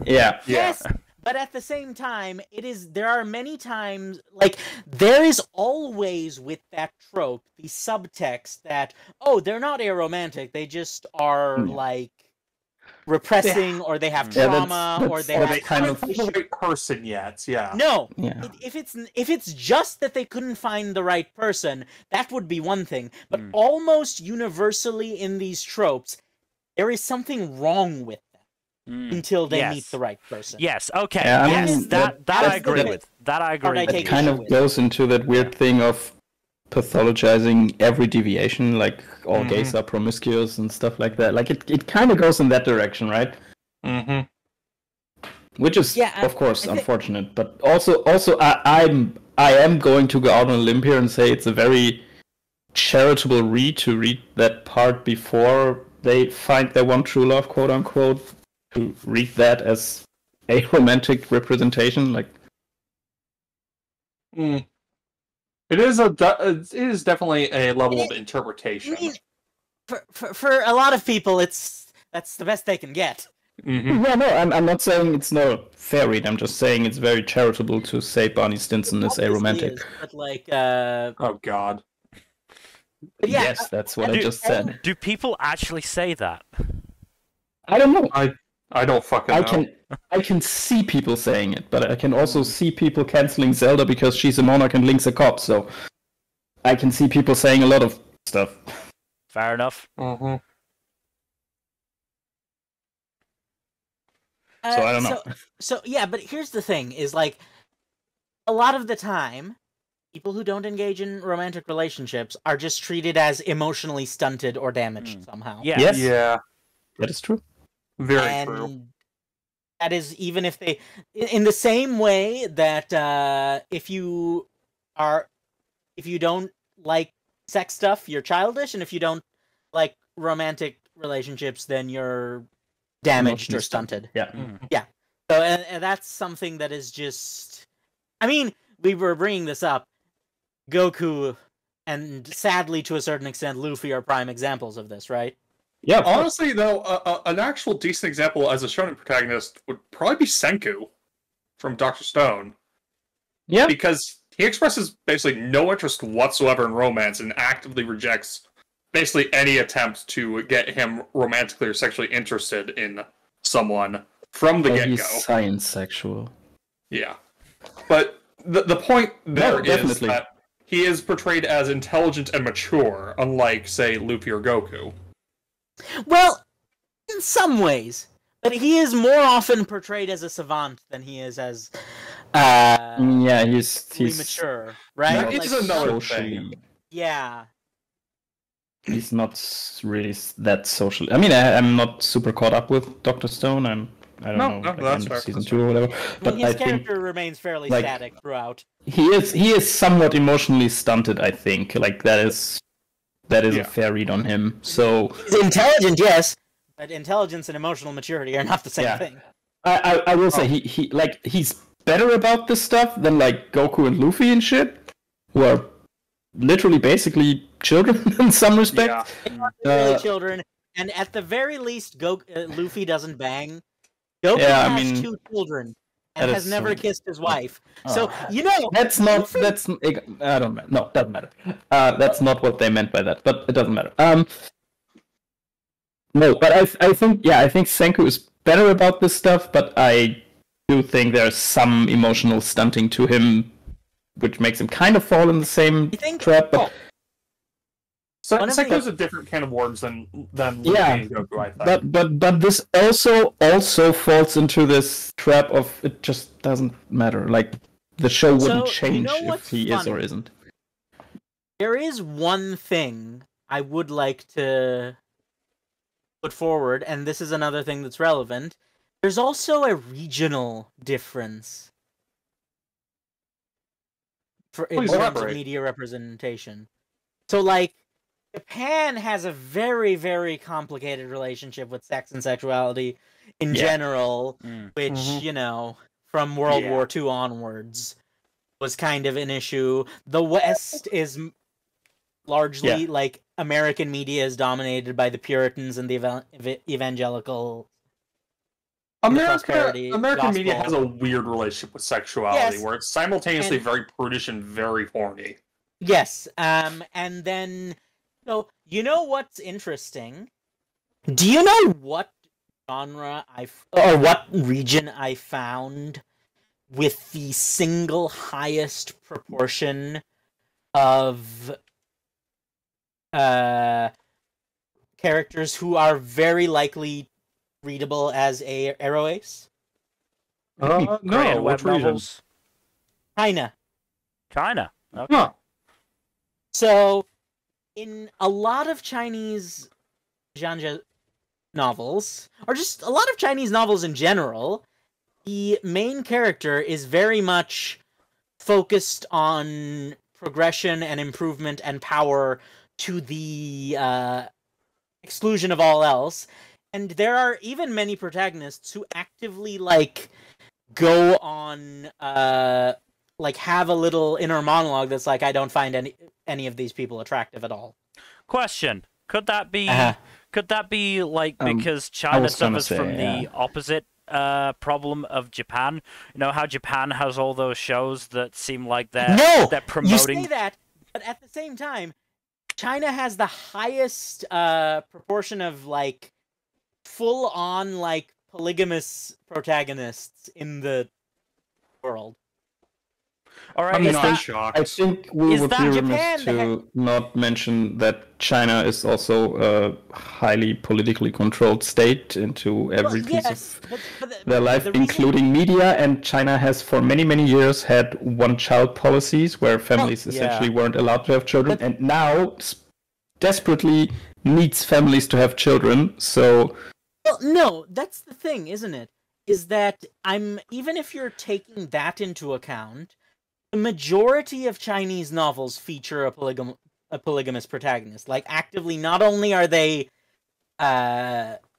Yeah. Yes, but at the same time, there are many times, like, there is always with that trope the subtext that, oh, they're not aromantic, they just are, like, repressing, or they have trauma, or they Or have they haven't found the right person yet. Yeah. No, Yeah. if it's just that they couldn't find the right person, that would be one thing. But almost universally in these tropes, there is something wrong with them until they meet the right person. Yes. Okay. Yeah, I yes. mean, that I agree the with. That I agree I with. take It kind issue of with. goes into that weird thing of pathologizing every deviation, like all gays are promiscuous and stuff like that. Like it kind of goes in that direction, right? Mm-hmm. Which is, Yeah, of course, I think- unfortunate. But also, I am going to go out on a limb here and say it's a very charitable read to read that part before they find their one true love, quote unquote. To read that as a romantic representation, like. It is definitely a level of interpretation. I mean, for a lot of people, that's the best they can get. Mm-hmm. Yeah, no, I'm not saying it's no fair read. I'm just saying it's very charitable to say Barney Stinson is a romantic. But like, Oh God. but yeah, Yes, that's what I just said. Do people actually say that? I don't know. I don't fucking know. I can see people saying it, but I can also see people canceling Zelda because she's a monarch and Link's a cop. So I can see people saying a lot of stuff. Fair enough. Mm-hmm. So I don't know. So yeah, but here's the thing: is like a lot of the time, people who don't engage in romantic relationships are just treated as emotionally stunted or damaged somehow. Yeah. Yes, Yeah. that is true. Very true. That is, even if they, in the same way that if you don't like sex stuff, you're childish, and if you don't like romantic relationships, then you're damaged or Emotionally stunted. Yeah. So, and that's something that is just, I mean, we were bringing this up. Goku, and sadly, to a certain extent, Luffy are prime examples of this, right? Yeah. Honestly, though, an actual decent example as a shonen protagonist would probably be Senku from Dr. Stone. Yeah. Because he expresses basically no interest whatsoever in romance and actively rejects basically any attempt to get him romantically or sexually interested in someone from the get-go. He's science sexual. Yeah. But the point there is definitely. that he is portrayed as intelligent and mature, unlike, say, Luffy or Goku. Well, in some ways, but he is more often portrayed as a savant than he is as Yeah, he's mature, right? That is another socially. thing. Yeah. He's not really that social. I mean, I'm not super caught up with Dr. Stone. I'm I don't know, that's end fair. of season 2 or whatever. But his I character think remains fairly like, static throughout. he is somewhat emotionally stunted. I think like that is a fair read on him. So he's intelligent, yes, but intelligence and emotional maturity are not the same thing. I will say he's better about this stuff than like Goku and Luffy and shit, who are literally basically children in some respect. Yeah. Really children, and at the very least, Luffy doesn't bang. Goku has 2 children and has never kissed his wife. So that's not Luffy... I don't know. No, doesn't matter. That's not what they meant by that, but it doesn't matter. No, but I think Senku is better about this stuff, but I do think there's some emotional stunting to him, which makes him kind of fall in the same trap. But Senku's a different can of worms than Luffy and Goku, I think. But this also falls into this trap of it just doesn't matter. Like the show wouldn't change if he is or isn't. There is one thing I would like to put forward, and this is another thing that's relevant. There's also a regional difference in terms of media representation. So, like, Japan has a very, very complicated relationship with sex and sexuality in general, which, from World War II onwards, was kind of an issue. The West is largely, like, American media is dominated by the Puritans and the evangelical. American media has a weird relationship with sexuality, where it's simultaneously very prudish and very horny. Yes, and then, you know what's interesting? Do you know what genre or what region I found with the single highest proportion of characters who are very likely readable as Arrow Ace? No, what regions? China. Okay. Huh. So, in a lot of Chinese genre novels, or just a lot of Chinese novels in general, the main character is very much focused on progression and improvement and power to the exclusion of all else. And there are even many protagonists who actively, like, go on, like, have a little inner monologue that's like, I don't find any of these people attractive at all. Question. Could that be, like, because China suffers from the opposite problem of Japan? You know how Japan has all those shows that seem like they're promoting... You say that, but at the same time, China has the highest proportion of, like, full-on, like, polygamous protagonists in the world. All right, I think we would be remiss to not mention that China is also a highly politically controlled state into every piece of their life, including media, and China has for many, many years had one-child policies where families essentially weren't allowed to have children, and now desperately needs families to have children, so... Well, no, that's the thing, isn't it? Is that even if you're taking that into account, the majority of Chinese novels feature a polygamous protagonist. Like, actively, not only are they...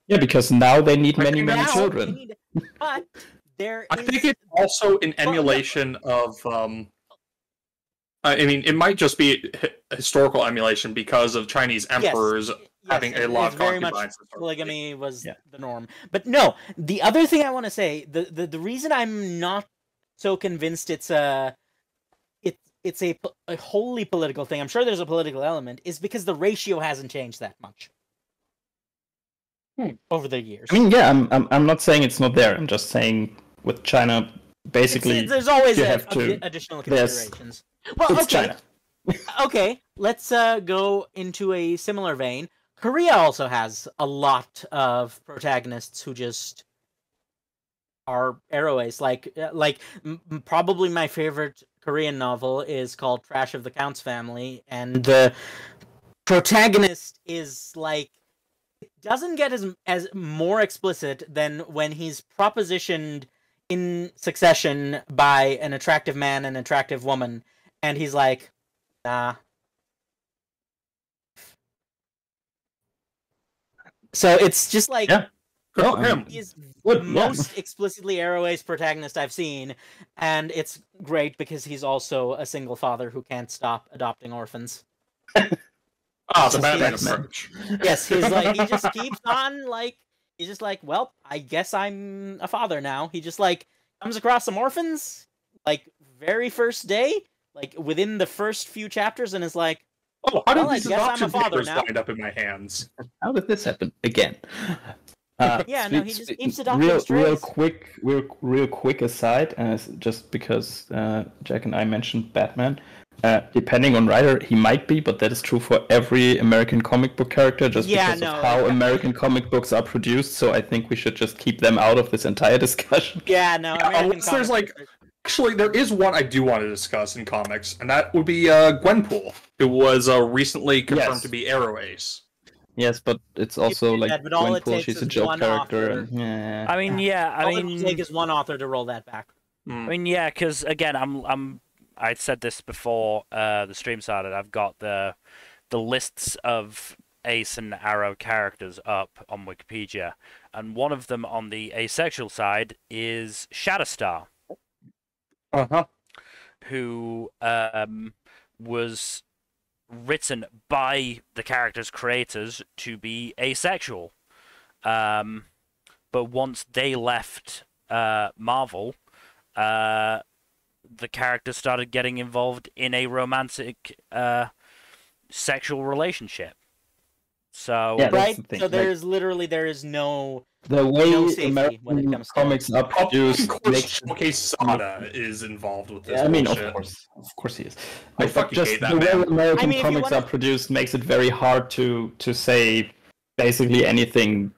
because now they need many, many children. But there I think it's also an emulation of... I mean, it might just be historical emulation because of Chinese emperors having a lot of concubines. Polygamy was the norm. But no, the other thing I want to say, the reason I'm not so convinced it's a wholly political thing, I'm sure there's a political element, is because the ratio hasn't changed that much over the years. I mean, I'm not saying it's not there. I'm just saying with China, basically, there's always additional considerations. Well, it's China. Okay, let's go into a similar vein. Korea also has a lot of protagonists who just are arroways. Like probably my favorite Korean novel is called Trash of the Count's Family, and the protagonist is like doesn't get as more explicit than when he's propositioned in succession by an attractive man and an attractive woman, and he's like, nah. So it's just like, Yeah. Good for him. He's the most explicitly aro-ace protagonist I've seen, and it's great because he's also a single father who can't stop adopting orphans. The Batman approach. Yes, he's like, he just keeps on, like, he's just like, well, I guess I'm a father now. He just, like, comes across some orphans, like, very first day, like, within the first few chapters, and is like, oh, how did these adoption papers wind up in my hands? How did this happen again? He just keeps adopting strays. Real quick aside, just because Jack and I mentioned Batman. Depending on writer, he might be, but that is true for every American comic book character, just because of how American comic books are produced. So I think we should just keep them out of this entire discussion. Yeah, no. There's actually, there is one I do want to discuss in comics, and that would be Gwenpool, who was recently confirmed to be Aro-Ace. Yes, but it's also like Gwenpool, she's a joke character. And, all it take is one author to roll that back. I mean, yeah, because again, I said this before the stream started. I've got the lists of Ace and Arrow characters up on Wikipedia, and one of them on the asexual side is Shatterstar, who was written by the character's creators to be asexual, but once they left Marvel, the character started getting involved in a romantic sexual relationship. So so there is no the way safety American when it comes to comics are produced. Showcase Sada is involved with this. I mean, bullshit. of course he is. I fucking hate that the way man. American comics are produced makes it very hard to say basically anything.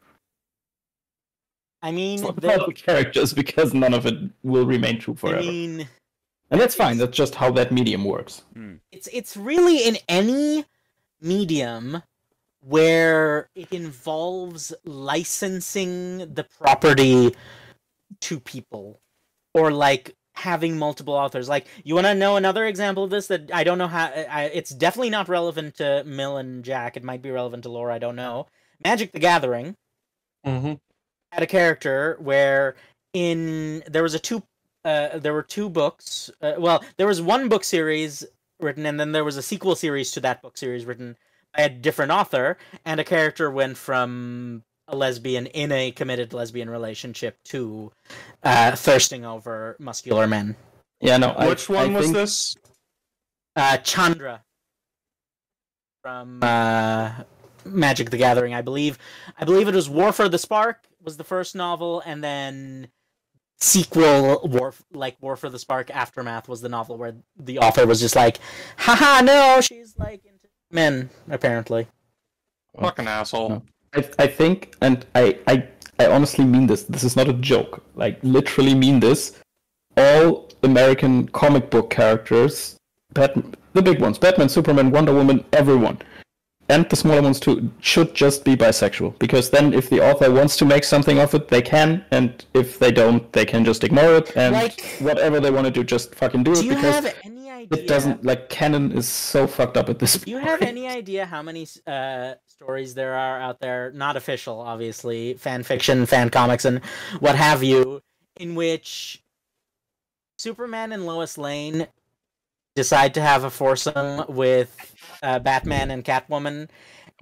I mean, about the characters, because none of it will remain true forever. I mean, and that's fine. That's just how that medium works. It's really in any medium where it involves licensing the property to people, or like having multiple authors. Like, you want to know another example of this that I don't know how? It's definitely not relevant to Mill and Jack. It might be relevant to Lore. I don't know. Magic the Gathering had a character where there were two books. There was one book series written, and then there was a sequel series to that book series written by a different author, and a character went from a lesbian in a committed lesbian relationship to thirsting over muscular men. Yeah, no. Which one was this? Chandra from Magic the Gathering, I believe. I believe it was War for the Spark was the first novel, and then sequel War for the Spark Aftermath was the novel where the author was just like, haha, no, she's like into men, apparently. Fucking asshole. No. I think, and I honestly mean this. This is not a joke. Like, literally mean this. All American comic book characters, the big ones, Batman, Superman, Wonder Woman, everyone, and the smaller ones too, should just be bisexual. Because then if the author wants to make something of it, they can, and if they don't, they can just ignore it, and whatever they want to do, just fucking do it. Do you have any idea? It doesn't, like, canon is so fucked up at this point. Do you have any idea how many stories there are out there, not official, obviously, fan fiction, fan comics, and what have you, in which Superman and Lois Lane decide to have a foursome with Batman and Catwoman?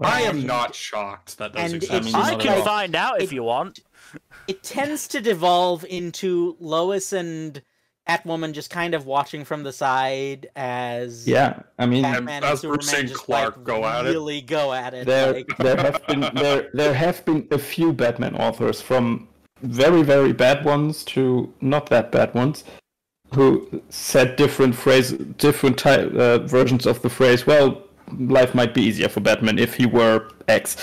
I am not shocked that those exist. I can find out if you want. It tends to devolve into Lois and Catwoman just kind of watching from the side as Batman and Superman Bruce and just Clark go at it. There have been a few Batman authors, from very, very bad ones to not that bad ones, who said different versions of the phrase, well, life might be easier for Batman if he were X.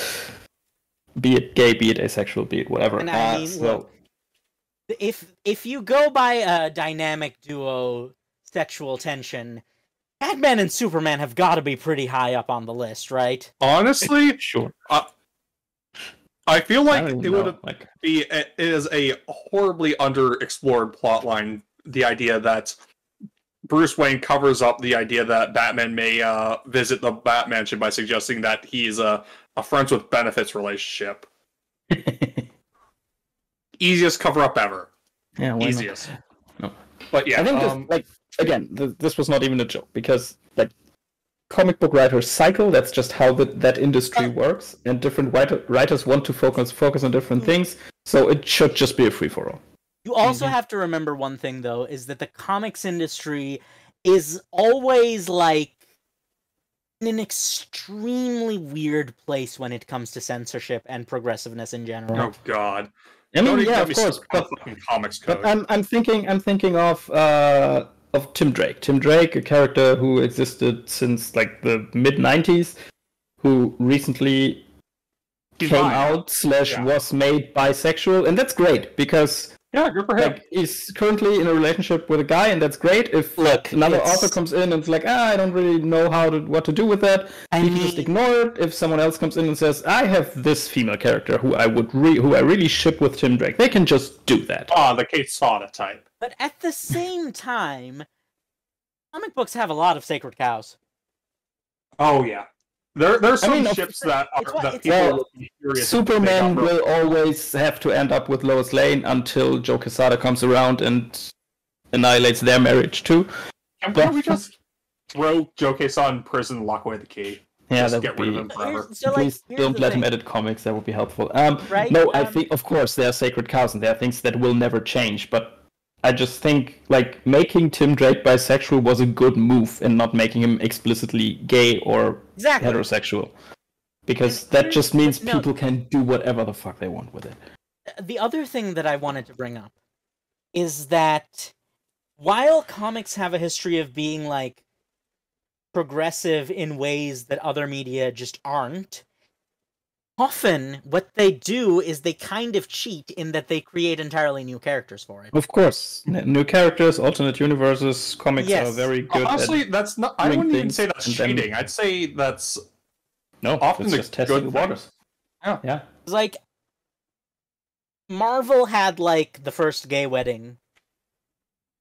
Be it gay, be it asexual, be it whatever. And I mean, look, if you go by a dynamic duo sexual tension, Batman and Superman have got to be pretty high up on the list, right? Honestly, sure. I feel like don't it know, would like- be it is a horribly underexplored plotline. The idea that Bruce Wayne covers up the idea that Batman may visit the Batmansion by suggesting that he's a friends with benefits relationship. Easiest cover up ever. Yeah, why Easiest. No. But yeah, I think this, like, again, this was not even a joke, because like comic book writers cycle. That's just how that industry works, and different writers want to focus on different things. So it should just be a free for all. You also have to remember one thing, though, is that the comics industry is always like in an extremely weird place when it comes to censorship and progressiveness in general. oh god. I mean, Don't even yeah, get of me course, started on fucking comics code. but I'm thinking of Tim Drake. Tim Drake, a character who existed since like the mid '90s, who recently came out / was made bisexual, and that's great because Yeah, good for him. like he's currently in a relationship with a guy, and that's great. If another author comes in and is like, I don't really know what to do with that, he can just ignore it. If someone else comes in and says, I have this female character who I really ship with Tim Drake, they can just do that. The Kate Sauda type. But at the same time, comic books have a lot of sacred cows. Oh yeah. There's some I mean, ships that it's people will be curious. Superman will always have to end up with Lois Lane until Joe Quesada comes around and annihilates their marriage too. And why don't we just throw Joe Quesada in prison and lock away the key? Yeah, Just that get would rid be. of him forever. Please don't let him edit comics. That would be helpful. Right, No, I think, of course, there are sacred cows and there are things that will never change. But I just think, like, making Tim Drake bisexual was a good move, and not making him explicitly gay or heterosexual, because that just means people can do whatever the fuck they want with it. The other thing that I wanted to bring up is that while comics have a history of being like progressive in ways that other media just aren't, often what they do is they kind of cheat in that they create entirely new characters for it. Of course, new characters, alternate universes, comics are very good. Honestly, that's not. I wouldn't even say that's and then- cheating. I'd say that's often the just testing good the waters. Yeah. It's like Marvel had like the first gay wedding,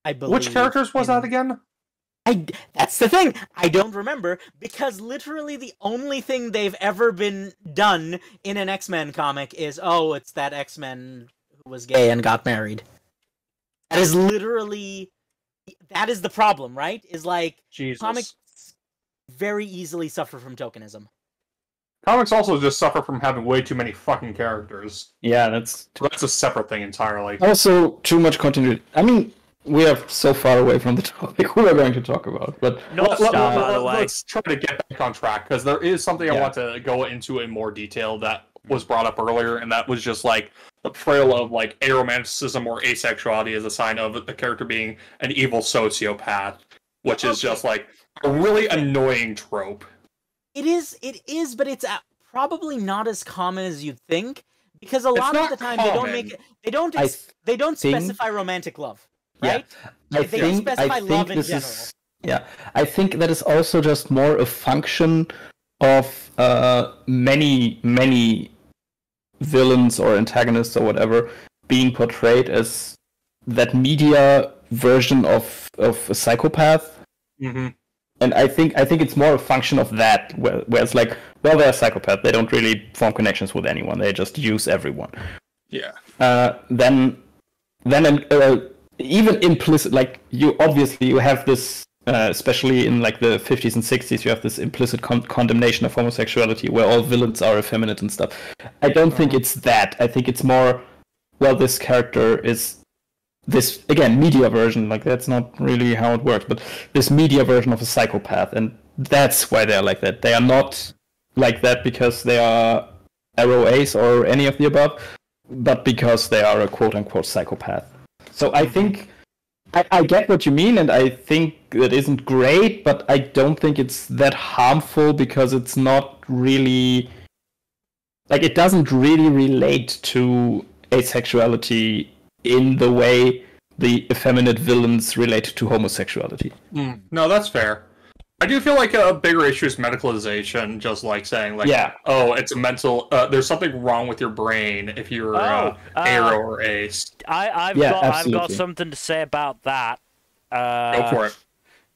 I believe. Which characters was that again? That's the thing. I don't remember, because literally the only thing they've ever been done in an X-Men comic is, oh, it's that X-Men who was gay and got married. That is literally... That is the problem, right? Is like, Jesus. comics very easily suffer from tokenism. Comics also just suffer from having way too many fucking characters. Yeah, that's a separate thing entirely. also too much continuity. I mean, we are so far away from the topic we are going to talk about, but Let's try to get back on track, because there is something I want to go into in more detail that was brought up earlier, and that was just like the portrayal of like aromanticism or asexuality as a sign of a character being an evil sociopath, which is just like a really annoying trope. It is, but it's probably not as common as you'd think, because a lot of the time they don't make it. They don't specify romantic love, right? Yeah, they don't specify love in general. I think that is also just more a function of many villains or antagonists or whatever being portrayed as that media version of a psychopath. Mm-hmm. And I think it's more a function of that, where it's like, well, they're a psychopath. They don't really form connections with anyone. They just use everyone. Yeah. Then even implicit, like you have this, especially in like the 50s and 60s, you have this implicit condemnation of homosexuality, where all villains are effeminate and stuff. I don't think it's that. I think it's more, well, this character is this, again, media version, like that's not really how it works, but this media version of a psychopath, and that's why they're like that. They are not like that because they are ROAs or any of the above, but because they are a quote-unquote psychopath. So I think I get what you mean, and I think it isn't great, but I don't think it's that harmful, because it's not really, like, it doesn't really relate to asexuality in the way the effeminate villains relate to homosexuality. No, that's fair. I do feel like a bigger issue is medicalization, just like saying, like, oh, it's a mental, there's something wrong with your brain if you're ARO or ACE. I've got something to say about that. Go for it.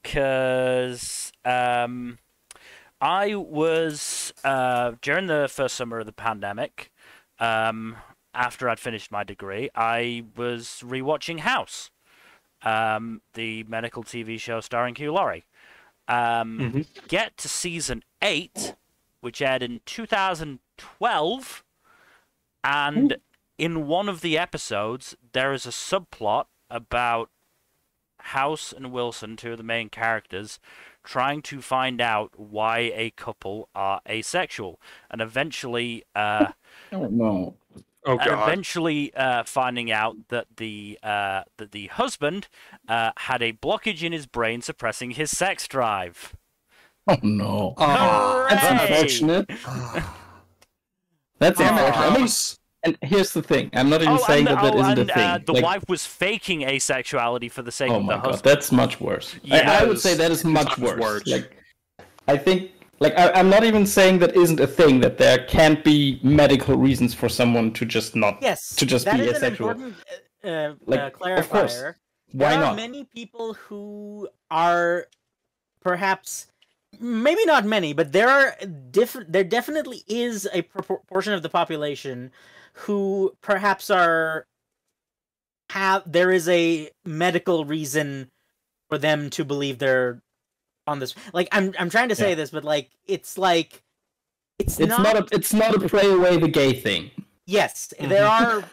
Because I was, during the first summer of the pandemic, after I'd finished my degree, I was rewatching House, the medical TV show starring Hugh Laurie. Get to season 8, which aired in 2012, and in one of the episodes, there is a subplot about House and Wilson, two of the main characters, trying to find out why a couple are asexual, and eventually, finding out that the husband had a blockage in his brain suppressing his sex drive. Oh no! That's unfortunate. That's unfortunate. And here's the thing: I'm not even saying that isn't a thing. The wife was faking asexuality for the sake of the husband. God, that's much worse. Yeah, I would say that is much worse. Like, I think. Like, I'm not even saying that isn't a thing, that there can't be medical reasons for someone to just not be asexual. That is an important clarifier. Of course. Why there not? are many people who are perhaps, maybe not many, but there definitely is a proportion of the population who perhaps there is a medical reason for them to believe they're on this. Like, I'm trying to say this, but like it's not a pray away the gay thing. Yes, there are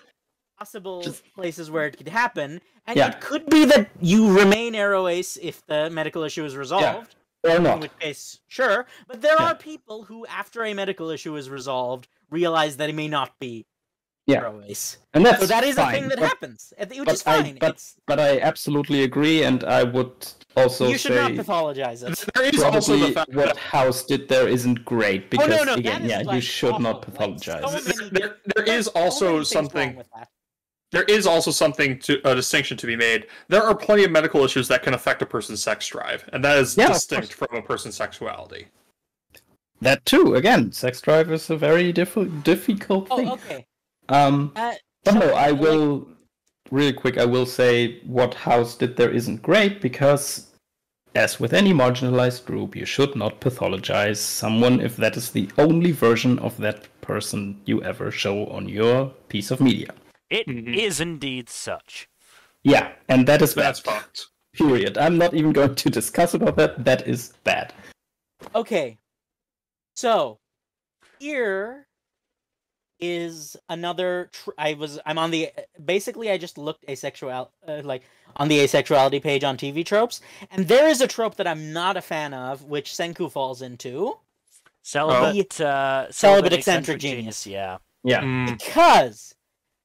possible places where it could happen, and it could be that you remain ARO-ace if the medical issue is resolved. Or not. In which case, sure. But there are people who, after a medical issue is resolved, realize that it may not be ARO-ace. And so that is a thing that happens, which is fine. But I absolutely agree, and I would also you should not pathologize it. There is also the fact what House did there isn't great, because again, you should not pathologize. There is also something. There is also a distinction to be made. There are plenty of medical issues that can affect a person's sex drive, and that is distinct from a person's sexuality. That too. Again, sex drive is a very difficult thing. Okay. I will really quick. I will say what House did there isn't great, because, as with any marginalized group, you should not pathologize someone if that is the only version of that person you ever show on your piece of media. It is indeed such. Yeah, and that's fucked. Period. I'm not even going to discuss about that. That is bad. Okay. So, here is another. I'm on the. Basically, I just looked asexual, on the asexuality page on TV Tropes, and there is a trope that I'm not a fan of, which Senku falls into. Celibate eccentric genius. Yeah. Because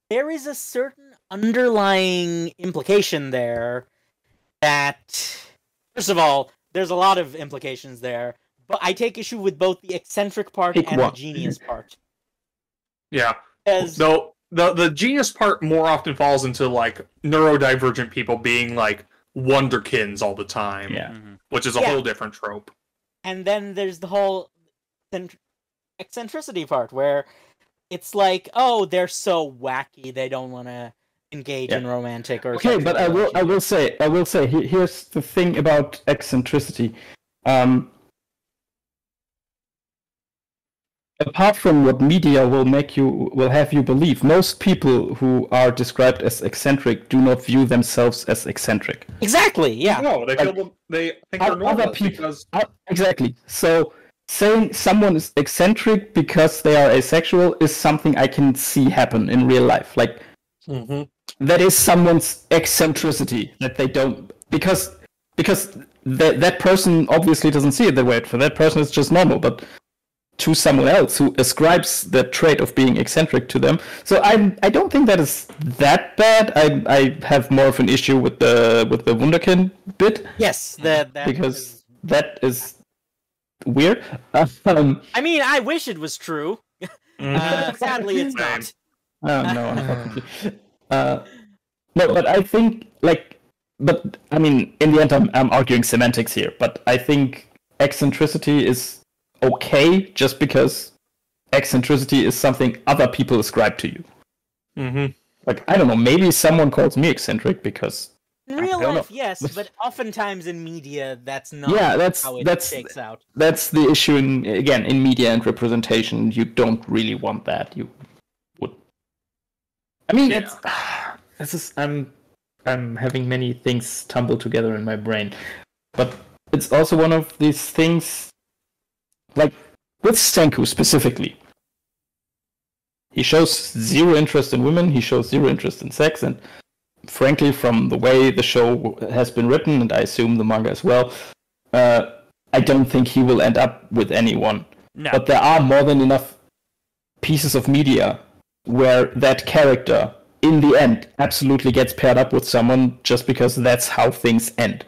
there is a certain underlying implication there that, first of all, there's a lot of implications there, but I take issue with both the eccentric part and the genius part. Yeah. Though the genius part more often falls into like neurodivergent people being like wonderkins all the time. Yeah. Which is a whole different trope. And then there's the whole eccentricity part where it's like, oh, they're so wacky they don't want to engage in romantic or but I will say here's the thing about eccentricity. Apart from what media will have you believe, most people who are described as eccentric do not view themselves as eccentric. Exactly. Yeah. No, they think they're normal because exactly. So saying someone is eccentric because they are asexual is something I can see happen in real life. Like that is someone's eccentricity that they don't because that person obviously doesn't see it that way. For that person, it's just normal, but to someone else who ascribes the trait of being eccentric to them. So I don't think that is that bad. I have more of an issue with the Wunderkind bit. Yes, because that is weird. I mean, I wish it was true. Sadly, it's not. Oh no, unfortunately. No, but I think but I mean, in the end, I'm arguing semantics here. But I think eccentricity is okay just because eccentricity is something other people ascribe to you. Mm-hmm. Like, I don't know, maybe someone calls me eccentric because... In real life, yes, but oftentimes in media, that's not how it shakes out. That's the issue, in media and representation. You don't really want that. You would... I mean, I'm having many things tumble together in my brain. But it's also one of these things, like, with Senku specifically. He shows zero interest in women, he shows zero interest in sex, and frankly, from the way the show has been written, and I assume the manga as well, I don't think he will end up with anyone. No. But there are more than enough pieces of media where that character, in the end, absolutely gets paired up with someone just because that's how things end.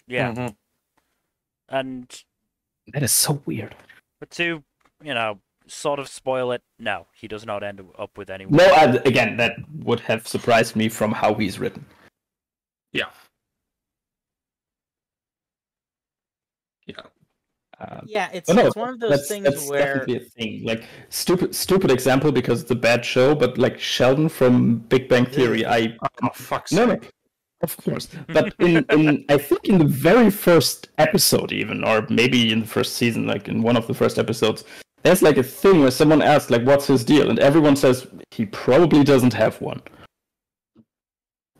Yeah. Mm-hmm. And that is so weird. But to, sort of spoil it, no, he does not end up with anyone. No, again, that would have surprised me from how he's written. Yeah. Yeah, it's one of those things that's where definitely a thing. Like stupid example because it's a bad show, but like Sheldon from Big Bang Theory, no, of course. But in I think in the very first episode, even, or maybe in the first season, like in one of the first episodes, there's like a thing where someone asks, like, "What's his deal?" and everyone says he probably doesn't have one.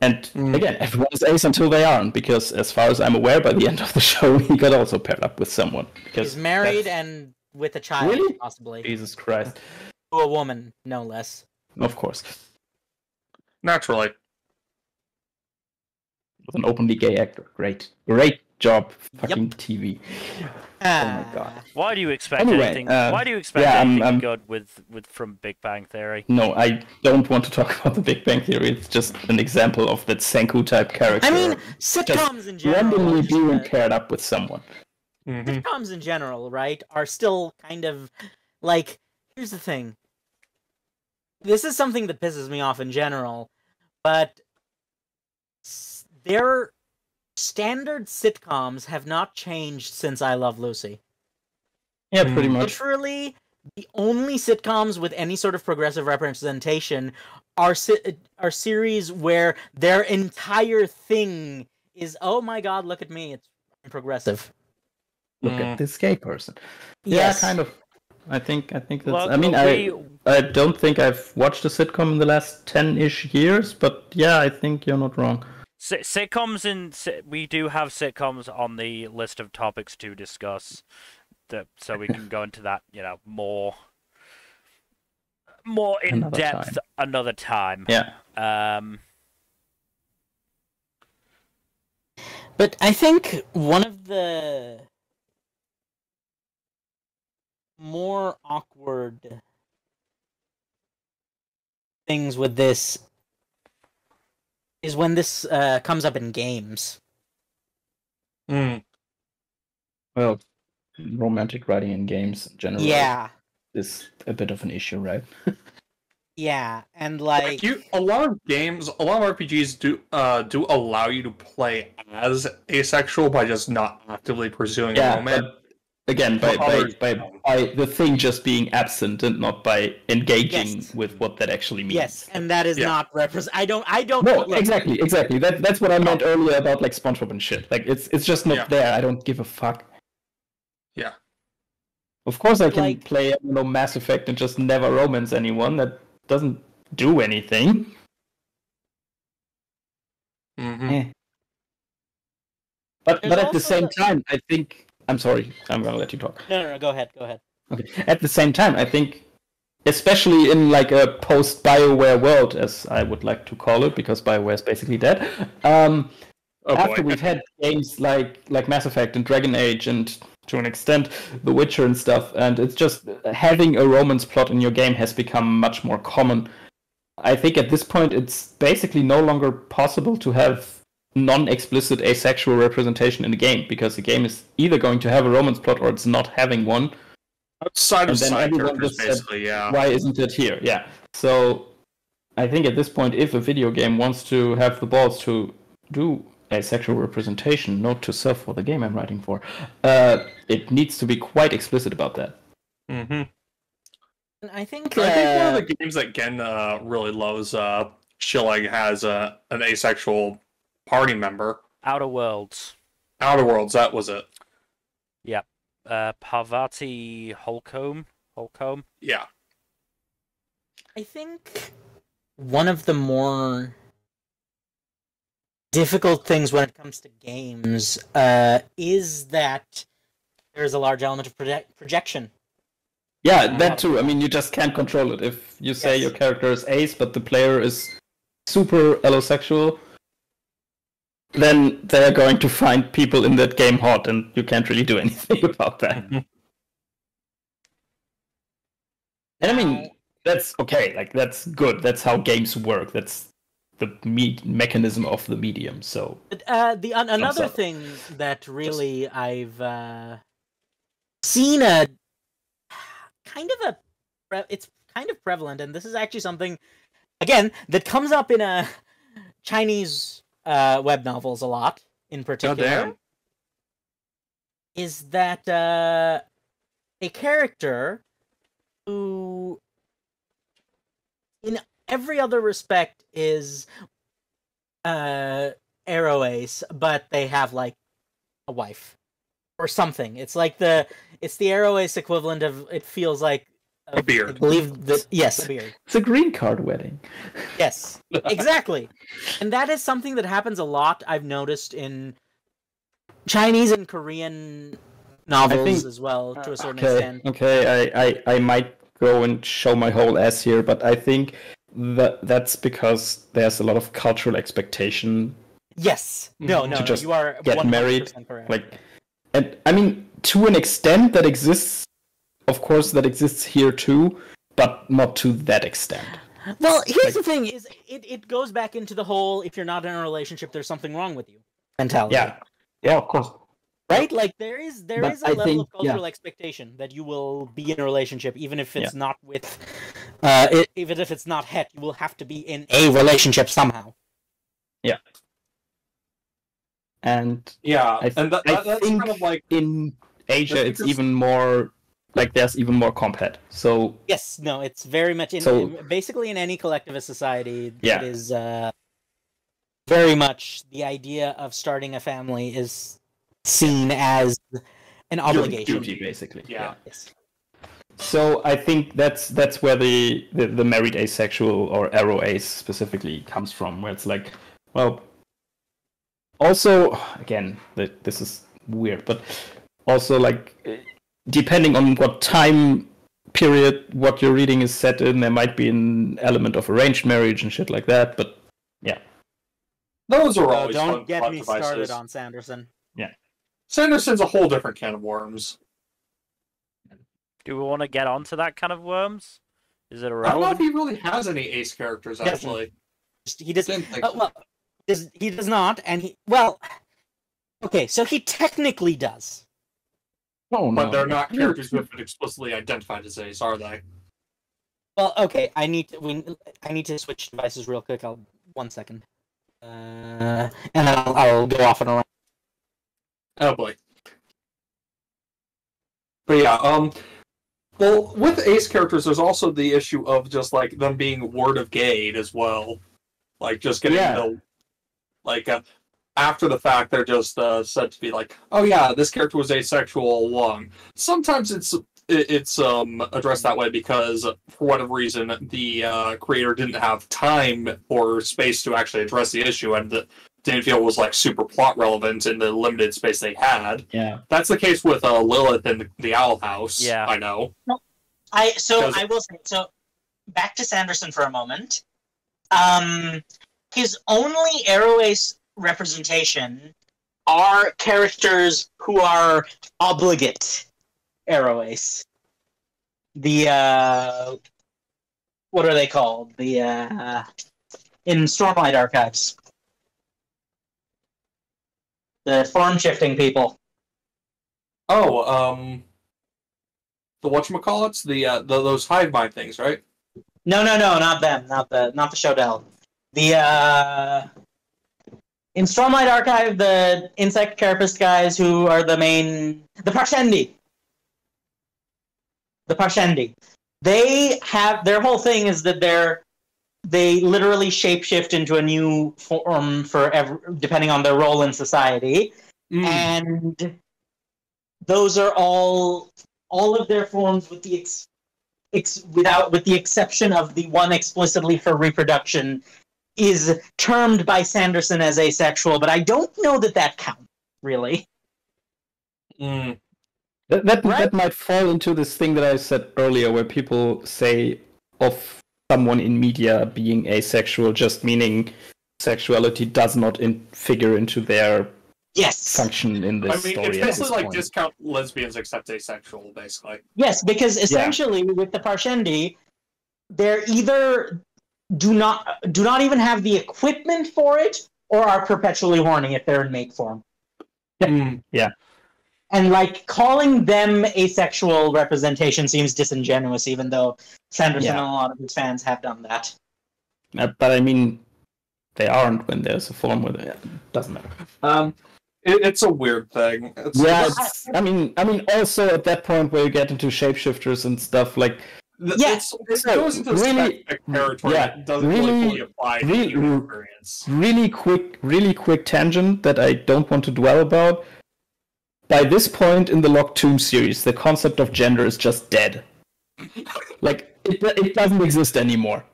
And again, everyone is ace until they aren't, because as far as I'm aware, by the end of the show, he got also paired up with someone. He's married and with a child, really? possibly. Jesus Christ. To a woman, no less. Of course. Naturally. With an openly gay actor. Great job, fucking TV. Oh my god. Why do you expect anything? Why do you expect anything good with from Big Bang Theory? No, I don't want to talk about the Big Bang Theory. It's just an example of that Senku type character. I mean, sitcoms in general. Randomly being paired up with someone. Sitcoms in general, right, are still kind of like. Here's the thing. This is something that pisses me off in general, but their standard sitcoms have not changed since I Love Lucy. Yeah, pretty much. Literally, the only sitcoms with any sort of progressive representation are series where their entire thing is, oh my god, look at me, it's progressive. Look at this gay person. Yes. Yeah, kind of. I think that's... Well, I mean, I don't think I've watched a sitcom in the last 10-ish years, but yeah, I think you're not wrong. Sitcoms we do have sitcoms on the list of topics to discuss, so we can go into that, more in depth another time. Yeah. But I think one of the more awkward things with this is when this comes up in games. Well, romantic writing in games in general is a bit of an issue, right? Yeah, and like a lot of games, a lot of RPGs do allow you to play as asexual by just not actively pursuing romance. But again, by the thing just being absent and not by engaging with what that actually means. Yes, and that is not represent. I don't. No, exactly. That's what I meant earlier about like SpongeBob and shit. Like it's just not there. I don't give a fuck. Yeah. Of course, I can play Mass Effect and just never romance anyone. That doesn't do anything. But at the same time, I think. I'm sorry. I'm gonna let you talk. No. Go ahead. Okay. At the same time, I think, especially in like a post-BioWare world, as I would like to call it, because BioWare is basically dead. After we've had games like Mass Effect and Dragon Age and to an extent The Witcher and stuff, and it's just having a romance plot in your game has become much more common. I think at this point it's basically no longer possible to have non-explicit asexual representation in the game, because the game is either going to have a romance plot or it's not having one. Outside of side characters, basically, why isn't it here? Yeah. So I think at this point, if a video game wants to have the balls to do asexual representation, note to self for the game I'm writing for, it needs to be quite explicit about that. Mm-hmm. I think one of the games that Gen really loves shilling has an asexual party member. Outer Worlds. Outer Worlds, that was it. Yep. Parvati Holcomb. Yeah. I think one of the more difficult things when it comes to games is that there's a large element of projection. Yeah, that too. I mean, you just can't control it. If you say Yes. your character is ace, but the player is super allosexual, then they're going to find people in that game hot, and you can't really do anything about that. And I mean, that's okay. Like, that's good. That's how games work. That's the mechanism of the medium. So, But, another thing that really I've seen it's kind of prevalent, and this is actually something, again, that comes up in Chinese web novels a lot, in particular, is that a character who, in every other respect, is arrow ace, but they have like a wife or something. It's like the arrow ace equivalent of, it feels like a beard. I believe that, yes, a beard. it's a green card wedding. Yes, exactly. And that is something that happens a lot, I've noticed, in Chinese and Korean novels as well, to a certain extent. Okay, I might go and show my whole ass here, but I think that's because there's a lot of cultural expectation. Yes. No, just you are get 100% married. correct. Like, and I mean, to an extent that exists, of course, that exists here too, but not to that extent. Well, here's the thing: is it goes back into the whole, if you're not in a relationship, there's something wrong with you mentality. Yeah, of course. Right? Like there is a I level think, of cultural expectation that you will be in a relationship, even if it's not with, even if it's not het, you will have to be in a relationship somehow. Yeah. And Yeah, I that's think kind of like in Asia, it's even more like there's even more compet. So yes, no, it's very much basically in any collectivist society. Yeah. It is very much the idea of starting a family is seen as an obligation. duty, basically. Yeah. Yes. So I think that's where the married asexual or arrow ace specifically comes from, where it's like, well, also again, this is weird, but also like depending on what time period what you're reading is set in, there might be an element of arranged marriage and shit like that. But yeah, those are always don't fun get plot me devices. started on Sanderson. Sanderson's a whole different can of worms. Do we want to get onto that kind of worms? Is it I don't know irrelevant? if he really has any ace characters, actually. He does. Didn't think Well, he does not, and okay, so he technically does. no, But they're not characters who have been explicitly identified as ace, are they? Well, okay, I need to switch devices real quick. 1 second, and then I'll go off and around. Oh boy. But yeah, well, with ace characters, there's also the issue of just like them being word of gayed as well. Like just getting after the fact, they're just said to be like, oh yeah, this character was asexual all along. Sometimes it's addressed that way because for whatever reason the creator didn't have time or space to actually address the issue and didn't feel it was like super plot relevant in the limited space they had. Yeah, that's the case with Lilith in the Owl House. Yeah, I know. I will say, so back to Sanderson for a moment. His only arrow ace representation are characters who are obligate arrow ace. The what are they called? The in Stormlight Archives, the form shifting people. Oh, the whatchamacallits? The those hive mind things, right? No, not them. Not the Shodell. The in Stormlight Archive, the insect carapace guys who are the Parshendi. The Parshendi. They have, their whole thing is that they literally shapeshift into a new form depending on their role in society. And those are all of their forms with the with the exception of the one explicitly for reproduction is termed by Sanderson as asexual, but I don't know that counts, really. That might fall into this thing that I said earlier, where people say of someone in media being asexual, just meaning sexuality does not figure into their function in this story. It's basically like discount lesbians except asexual, basically. Yes, because essentially with the Parshendi, they're either do not even have the equipment for it, or are perpetually horny if they're in mate form. Yeah. And like calling them asexual representation seems disingenuous, even though Sanderson and a lot of his fans have done that. But I mean, they aren't when there's a form with it. Doesn't matter. It's a weird thing. I mean, also at that point where you get into shapeshifters and stuff, like it goes into really territory that doesn't really fully apply to human experience. Really quick tangent that I don't want to dwell about. By this point in the Locktomb series, the concept of gender is just dead. Like, it doesn't exist anymore.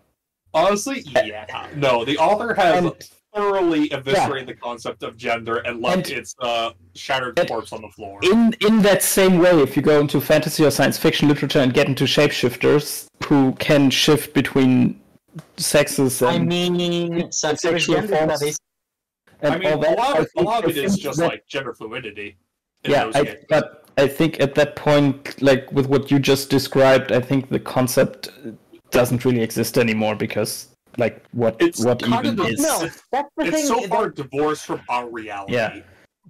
Honestly, yeah. No, the author has thoroughly eviscerated the concept of gender and left its shattered corpse on the floor. In that same way, if you go into fantasy or science fiction literature and get into shapeshifters who can shift between sexes and sexual forms, and all that, a lot of it is just like gender fluidity. But I think at that point, like with what you just described, I think the concept doesn't really exist anymore because, like, what even is? No, that's the thing. It's so far divorced from our reality. Yeah,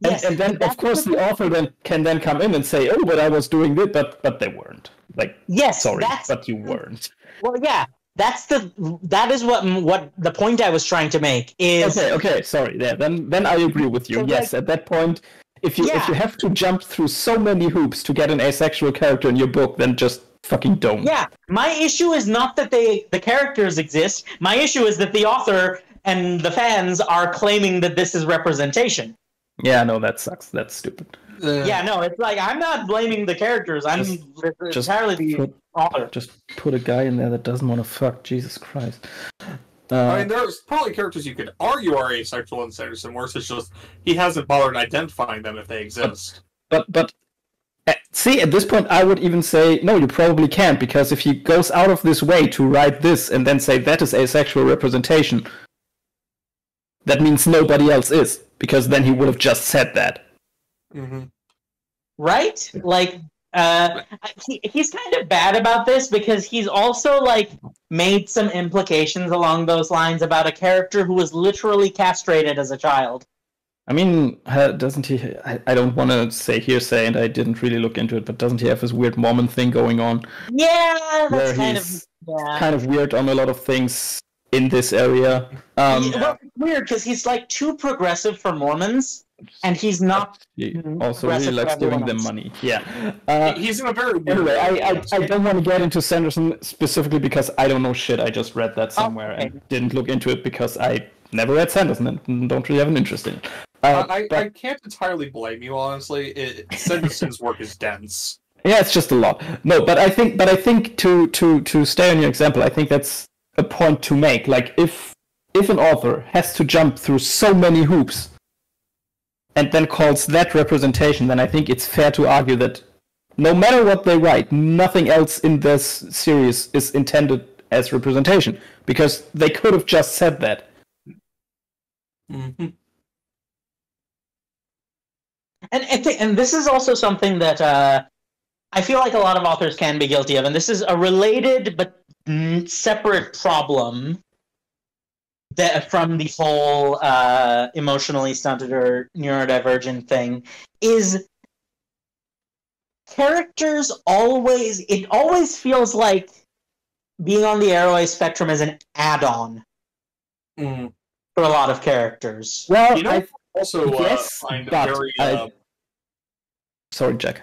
and then of course the author can come in and say, "Oh, but I was doing this," but they weren't. Like, sorry, but you weren't. Well, yeah. That is what the point I was trying to make is. Okay, sorry. Yeah, then I agree with you. Yes, at that point. If you have to jump through so many hoops to get an asexual character in your book, then just fucking don't. Yeah, my issue is not that the characters exist. My issue is that the author and the fans are claiming that this is representation. Yeah, no, that sucks. That's stupid. It's like I'm not blaming the characters. I'm entirely the author. Just put a guy in there that doesn't want to fuck. Jesus Christ. I mean, there's probably characters you could argue are asexual in Sanderson, worse it's just he hasn't bothered identifying them if they exist. But see, at this point, I would even say, no, you probably can't, because if he goes out of this way to write this and then say that is asexual representation, that means nobody else is, because then he would have just said that. Mm-hmm. Right? Like, he's kind of bad about this because he's also like made some implications along those lines about a character who was literally castrated as a child. I mean, doesn't he? I don't want to say hearsay, and I didn't really look into it, but doesn't he have this weird Mormon thing going on? Yeah, that's kind of weird on a lot of things in this area. Well, it's weird because he's like too progressive for Mormons. And he's not. He also really likes giving them money. Yeah. He's in a very weird anyway, I don't want to get into Sanderson specifically because I don't know shit. I just read that somewhere and didn't look into it because I never read Sanderson and don't really have an interest in it. I can't entirely blame you, honestly. Sanderson's work is dense. Yeah, it's just a lot. No, but I think to stay on your example, I think that's a point to make. Like if an author has to jump through so many hoops and then calls that representation, then I think it's fair to argue that no matter what they write, nothing else in this series is intended as representation, because they could have just said that. Mm-hmm. And this is also something that I feel like a lot of authors can be guilty of, and this is a related but separate problem that from the whole emotionally stunted or neurodivergent thing, is characters it always feels like being on the ROA spectrum is an add-on. Mm. for a lot of characters. Well, You know, also yes, find but very. Sorry, Jack.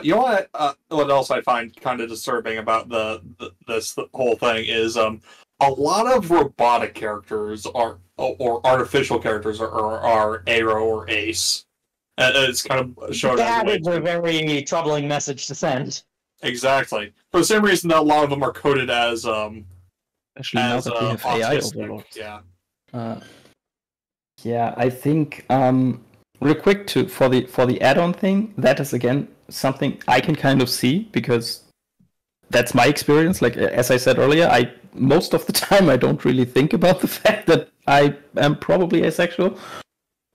You know what else I find kind of disturbing about this whole thing is a lot of robotic characters or artificial characters are Aro or Ace. It's kind of shown That as is a very troubling message to send. exactly for the same reason that a lot of them are coded as Especially now that we have AI autistic. overlords. Yeah. Yeah, I think real quick for the add-on thing, that is again something I can kind of see because that's my experience. Like as I said earlier, most of the time I don't really think about the fact that I am probably asexual.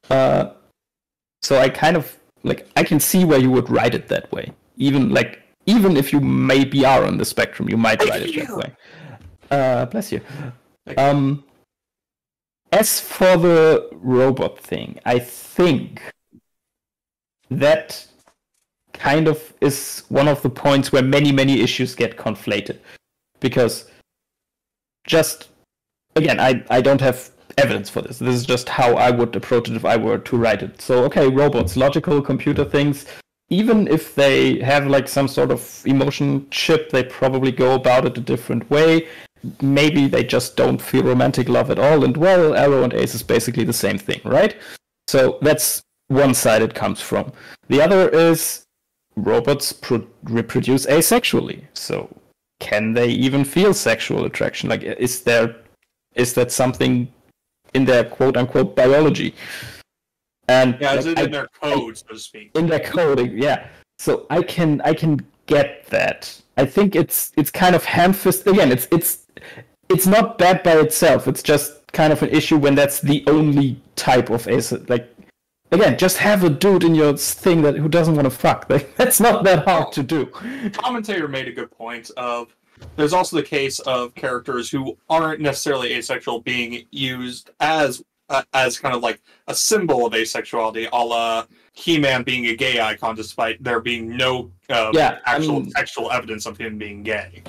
So I kind of like I can see where you would write it that way. Even if you maybe are on the spectrum, you might write it that way. Bless you. As for the robot thing, I think that kind of is one of the points where many issues get conflated. Because just, again, I don't have evidence for this. This is just how I would approach it if I were to write it. So, okay, robots, logical computer things, even if they have like some sort of emotion chip, they probably go about it a different way. Maybe they just don't feel romantic love at all, and well, Arrow and Ace is basically the same thing, right? So that's one side it comes from. The other is robots reproduce asexually. So can they even feel sexual attraction? Like, is that something in their quote-unquote biology? And Yeah, is it in their code, so to speak? In their coding, yeah. So I can get that. I think it's kind of ham-fisted. Again, it's not bad by itself. It's just kind of an issue when that's the only type of like. Again, just have a dude in your thing who doesn't want to fuck. Like, that's not that hard to do. Commentator made a good point of there's also the case of characters who aren't necessarily asexual being used as kind of like a symbol of asexuality, a la He-Man being a gay icon, despite there being no actual textual evidence of him being gay.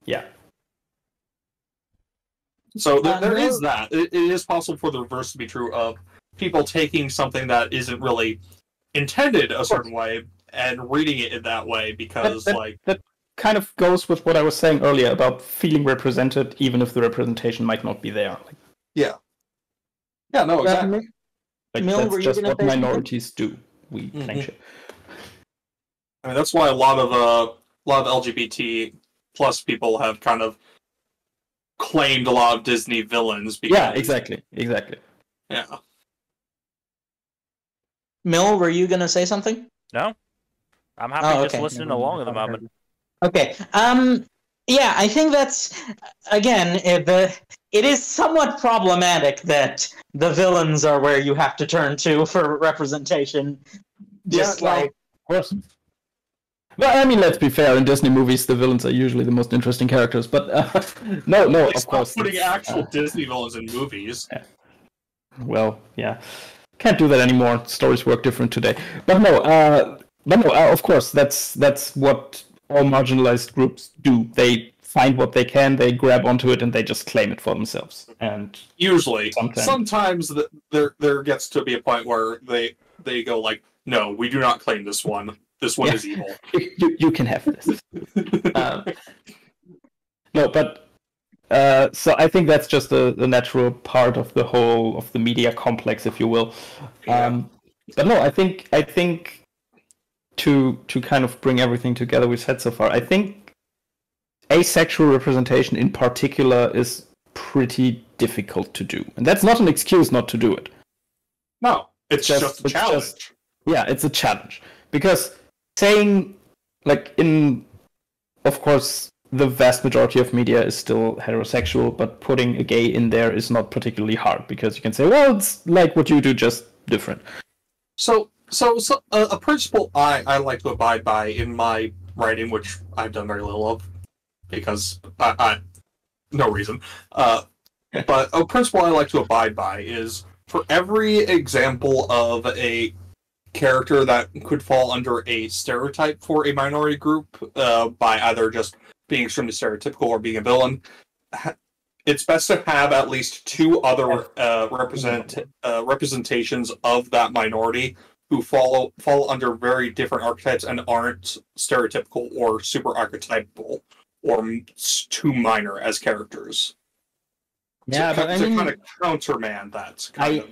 Yeah. So there is that. It is possible for the reverse to be true of people taking something that isn't really intended a certain way and reading it in that way because that kind of goes with what I was saying earlier about feeling represented even if the representation might not be there. Like, yeah, no, exactly. Like, Mil, that's just what minorities do. We claim shit. I mean, that's why a lot of LGBT plus people have kind of claimed a lot of Disney villains. Because, yeah, exactly. Yeah. Mil, were you gonna say something? No, I'm happy just listening along at the moment. Okay. Yeah, I think that's again it is somewhat problematic that the villains are where you have to turn to for representation. Just like, of course. Well, I mean, let's be fair. In Disney movies, the villains are usually the most interesting characters. But no, of course. Putting actual Disney villains in movies. Yeah. Well, yeah, can't do that anymore. Stories work different today. But no, of course, that's what all marginalized groups do. They find what they can, they grab onto it, and they just claim it for themselves. And usually, sometimes there gets to be a point where they go like, "No, we do not claim this one. This one is evil. You can have this." No, but so I think that's just the natural part of the whole of the media complex, if you will. But no, I think to kind of bring everything together we've said so far, I think asexual representation in particular is pretty difficult to do, and that's not an excuse not to do it. No, it's just a challenge. It's a challenge because saying like of course, the vast majority of media is still heterosexual, but putting a gay in there is not particularly hard because you can say, well, it's like what you do, just different. So a principle I like to abide by in my writing, which I've done very little of, because I no reason. But a principle I like to abide by is for every example of a character that could fall under a stereotype for a minority group by either just being extremely stereotypical or being a villain, it's best to have at least two other representations of that minority who fall under very different archetypes and aren't stereotypical or super archetypal or too minor as characters. Yeah, but I mean, kind of countermand that. I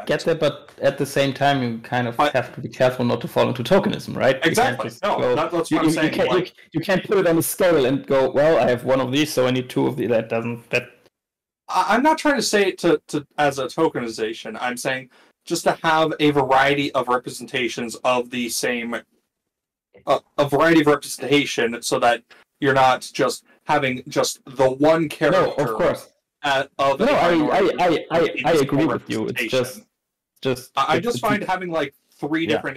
get that, but at the same time, you kind of have to be careful not to fall into tokenism, right? Exactly. That's what I'm saying. You can't put it on a scale and go, well, I have one of these, so I need two of these. I'm not trying to say it to as a tokenization. I'm saying just to have a variety of representations of the same, a variety of representation, so that you're not just having just the one character. No, of course. I agree with you. It's just. I just find having like three different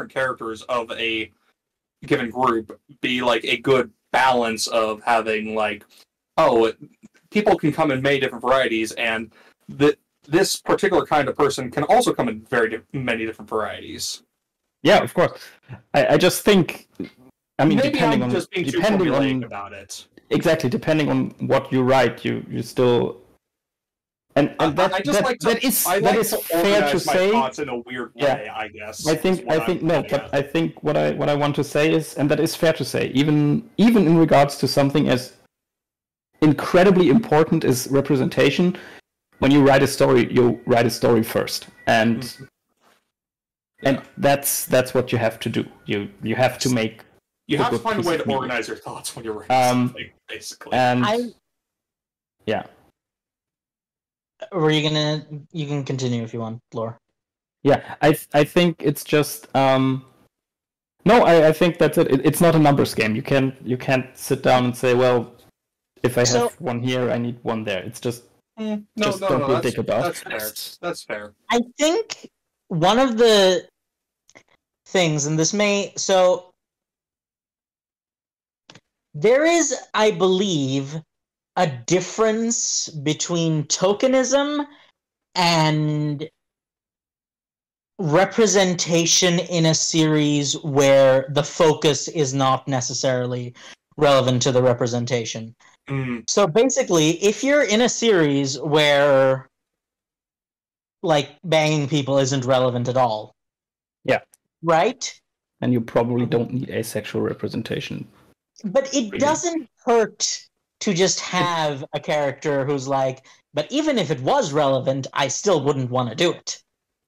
characters of a given group be like a good balance of having like, people can come in many different varieties, and this particular kind of person can also come in many different varieties. Yeah, of course. I just think. I mean, maybe depending I'm on just being too depending formulaic on about it. Exactly, depending on what you write, you still. And that is fair to say. Thoughts in a weird way, I guess. I think what I want to say is, and that is fair to say, even in regards to something as incredibly important as representation, when you write a story, you write a story first, and that's what you have to do. You have to make. You have to find a way to organize your thoughts when you're writing something, basically. And yeah. Were you gonna? You can continue if you want, Lore. Yeah, I think it's just no. I think that's it. It's not a numbers game. You can't sit down and say, well, if I have one here, I need one there. It's just don't be a dick about. That's fair. I think one of the things, and this may there is, I believe, a difference between tokenism and representation in a series where the focus is not necessarily relevant to the representation. So basically, if you're in a series where like banging people isn't relevant at all, right? And you probably don't need asexual representation. But it doesn't hurt to just have a character who's like, but even if it was relevant, I still wouldn't want to do it.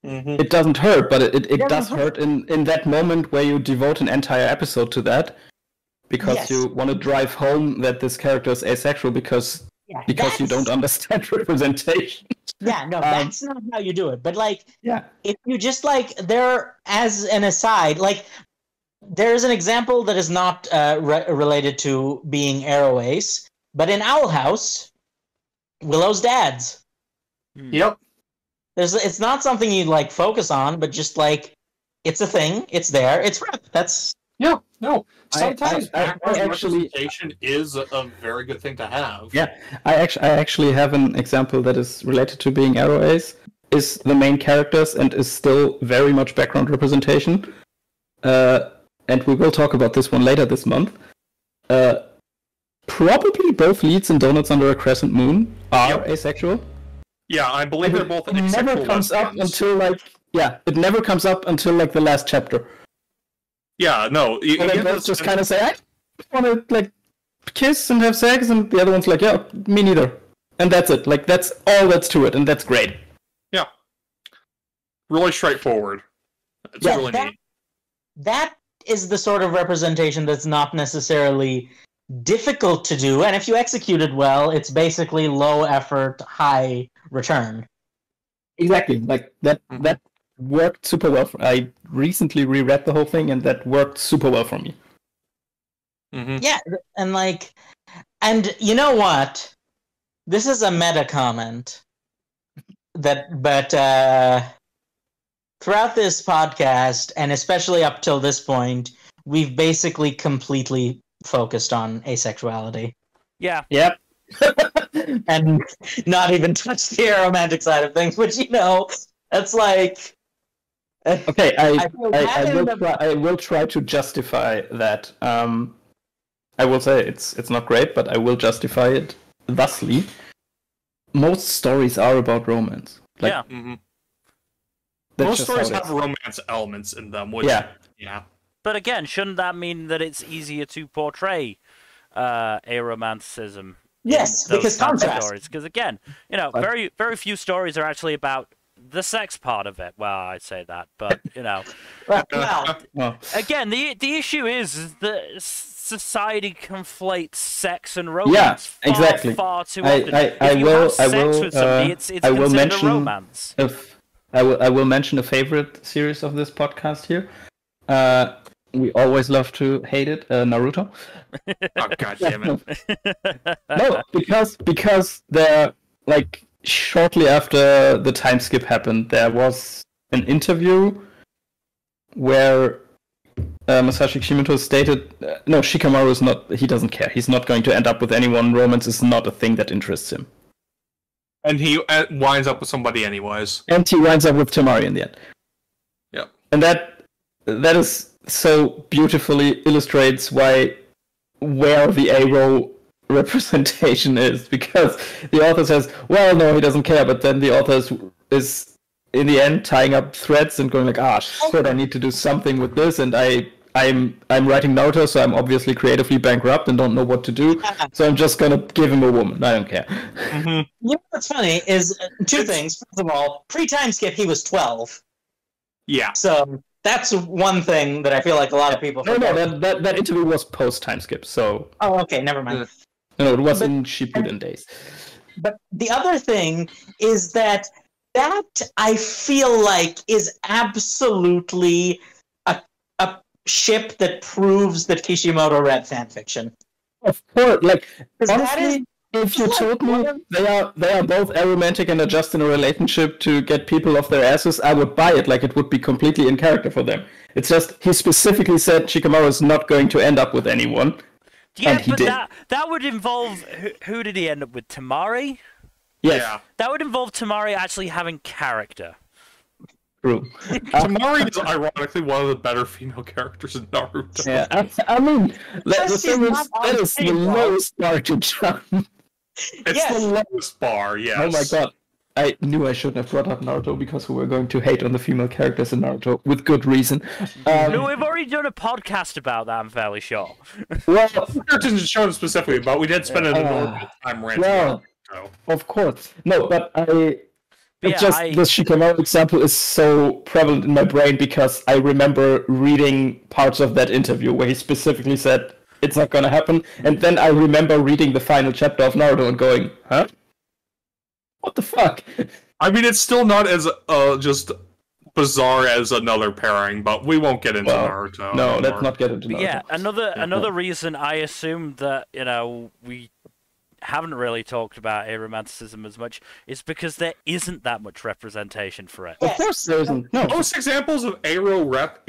It doesn't hurt, but it does hurt in that moment where you devote an entire episode to that, because you want to drive home that this character is asexual because you don't understand representation. Yeah, no, that's not how you do it. But like, if you just like, there as an aside, like, there's an example that is not related to being Arrow Ace, but in Owl House, Willow's dad's. Yep. It's not something you like focus on, but just like, it's a thing. It's there. It's rep. That's no. Sometimes representation is a very good thing to have. Yeah, I actually have an example that is related to being Arrow Ace. Is the main characters and is still very much background representation. And we will talk about this one later this month. Probably both leads in Donuts Under a Crescent Moon are asexual. Yeah, I believe they're both asexual. It never comes up until it never comes up until like the last chapter. Yeah, no. And they both just kind of say, I want to like kiss and have sex, and the other one's like, yeah, me neither. And that's it. Like that's all that's to it, and that's great. Yeah. Really straightforward. It's really neat. That is the sort of representation that's not necessarily difficult to do, and if you execute it well, it's basically low effort, high return. Exactly, like that worked super well. I recently reread the whole thing, and that worked super well for me. Yeah, and you know what? This is a meta comment but throughout this podcast, and especially up till this point, we've basically completely focused on asexuality. Yeah. Yep. And not even touched the aromantic side of things, which, that's like... Okay, I will try to justify that. I will say it's not great, but I will justify it. thusly, most stories are about romance. Like, yeah. Mm-hmm. that's Most just stories how it have is. romance elements in them, which Yeah. But again, shouldn't that mean that it's easier to portray aromanticism? Yes, those because kinds of contrast. stories? Because again, you know, But- very very few stories are actually about the sex part of it. Well, I'd say that, but you know, Well, Well, again, the issue is that society conflates sex and romance exactly. far too I- often. I If you will- have sex I will, with somebody, it's I will considered mention a romance. I will mention a favorite series of this podcast here. We always love to hate it, Naruto. oh god damn it! No, because they're like shortly after the time skip happened, there was an interview where Masashi Kishimoto stated, no, Shikamaru is not. He doesn't care. He's not going to end up with anyone. Romance is not a thing that interests him. And he winds up with somebody anyways. And he winds up with Tamari in the end. Yep. And that is so beautifully illustrates where the A-row representation is, because the author says, well, no, he doesn't care, but then the author is in the end tying up threads and going like, shit, I need to do something with this, and I'm writing Naruto, so I'm obviously creatively bankrupt and don't know what to do, so I'm just gonna give him a woman. I don't care. Mm-hmm. you know what's funny is two things. First of all, pre-time skip, he was 12. Yeah. So that's one thing that I feel like a lot of people No, forget. that interview was post time skip, so Oh, okay, never mind. no, it was in Shippuden days. But the other thing is that I feel like is absolutely a ship that proves that Kishimoto read fanfiction. Of course, like 'Cause that honestly, if you like told one me of- they are both aromantic and are just in a relationship to get people off their asses, I would buy it. Like it would be completely in character for them. It's just he specifically said Shikamaru is not going to end up with anyone. Yeah, And he but did. that would involve who did he end up with? Tamari? Yes, Yeah. That would involve Tamari actually having character. true. Tamari is ironically one of the better female characters in Naruto. Yeah, I mean, the Just thing is is, not on that is the screen, though. lowest bar to jump. It's Yes. the lowest bar, yes. Oh my god. I knew I shouldn't have brought up Naruto because we were going to hate on the female characters in Naruto with good reason. No, we've already done a podcast about that, I'm fairly sure. Well, Characters isn't shown specifically, but we did spend an enormous time ranting well, about Naruto. of course. No, but Yeah, the Shikamaru example is so prevalent in my brain because I remember reading parts of that interview where he specifically said it's not gonna happen, and then I remember reading the final chapter of Naruto and going, huh? What the fuck? I mean, it's still not as just bizarre as another pairing, but we won't get into Well, Naruto. No, anymore. let's not get into But Naruto. yeah, another reason I assumed that, you know, we haven't really talked about aromanticism as much is because there isn't that much representation for it. Of course there isn't. No. Most examples of Aro rep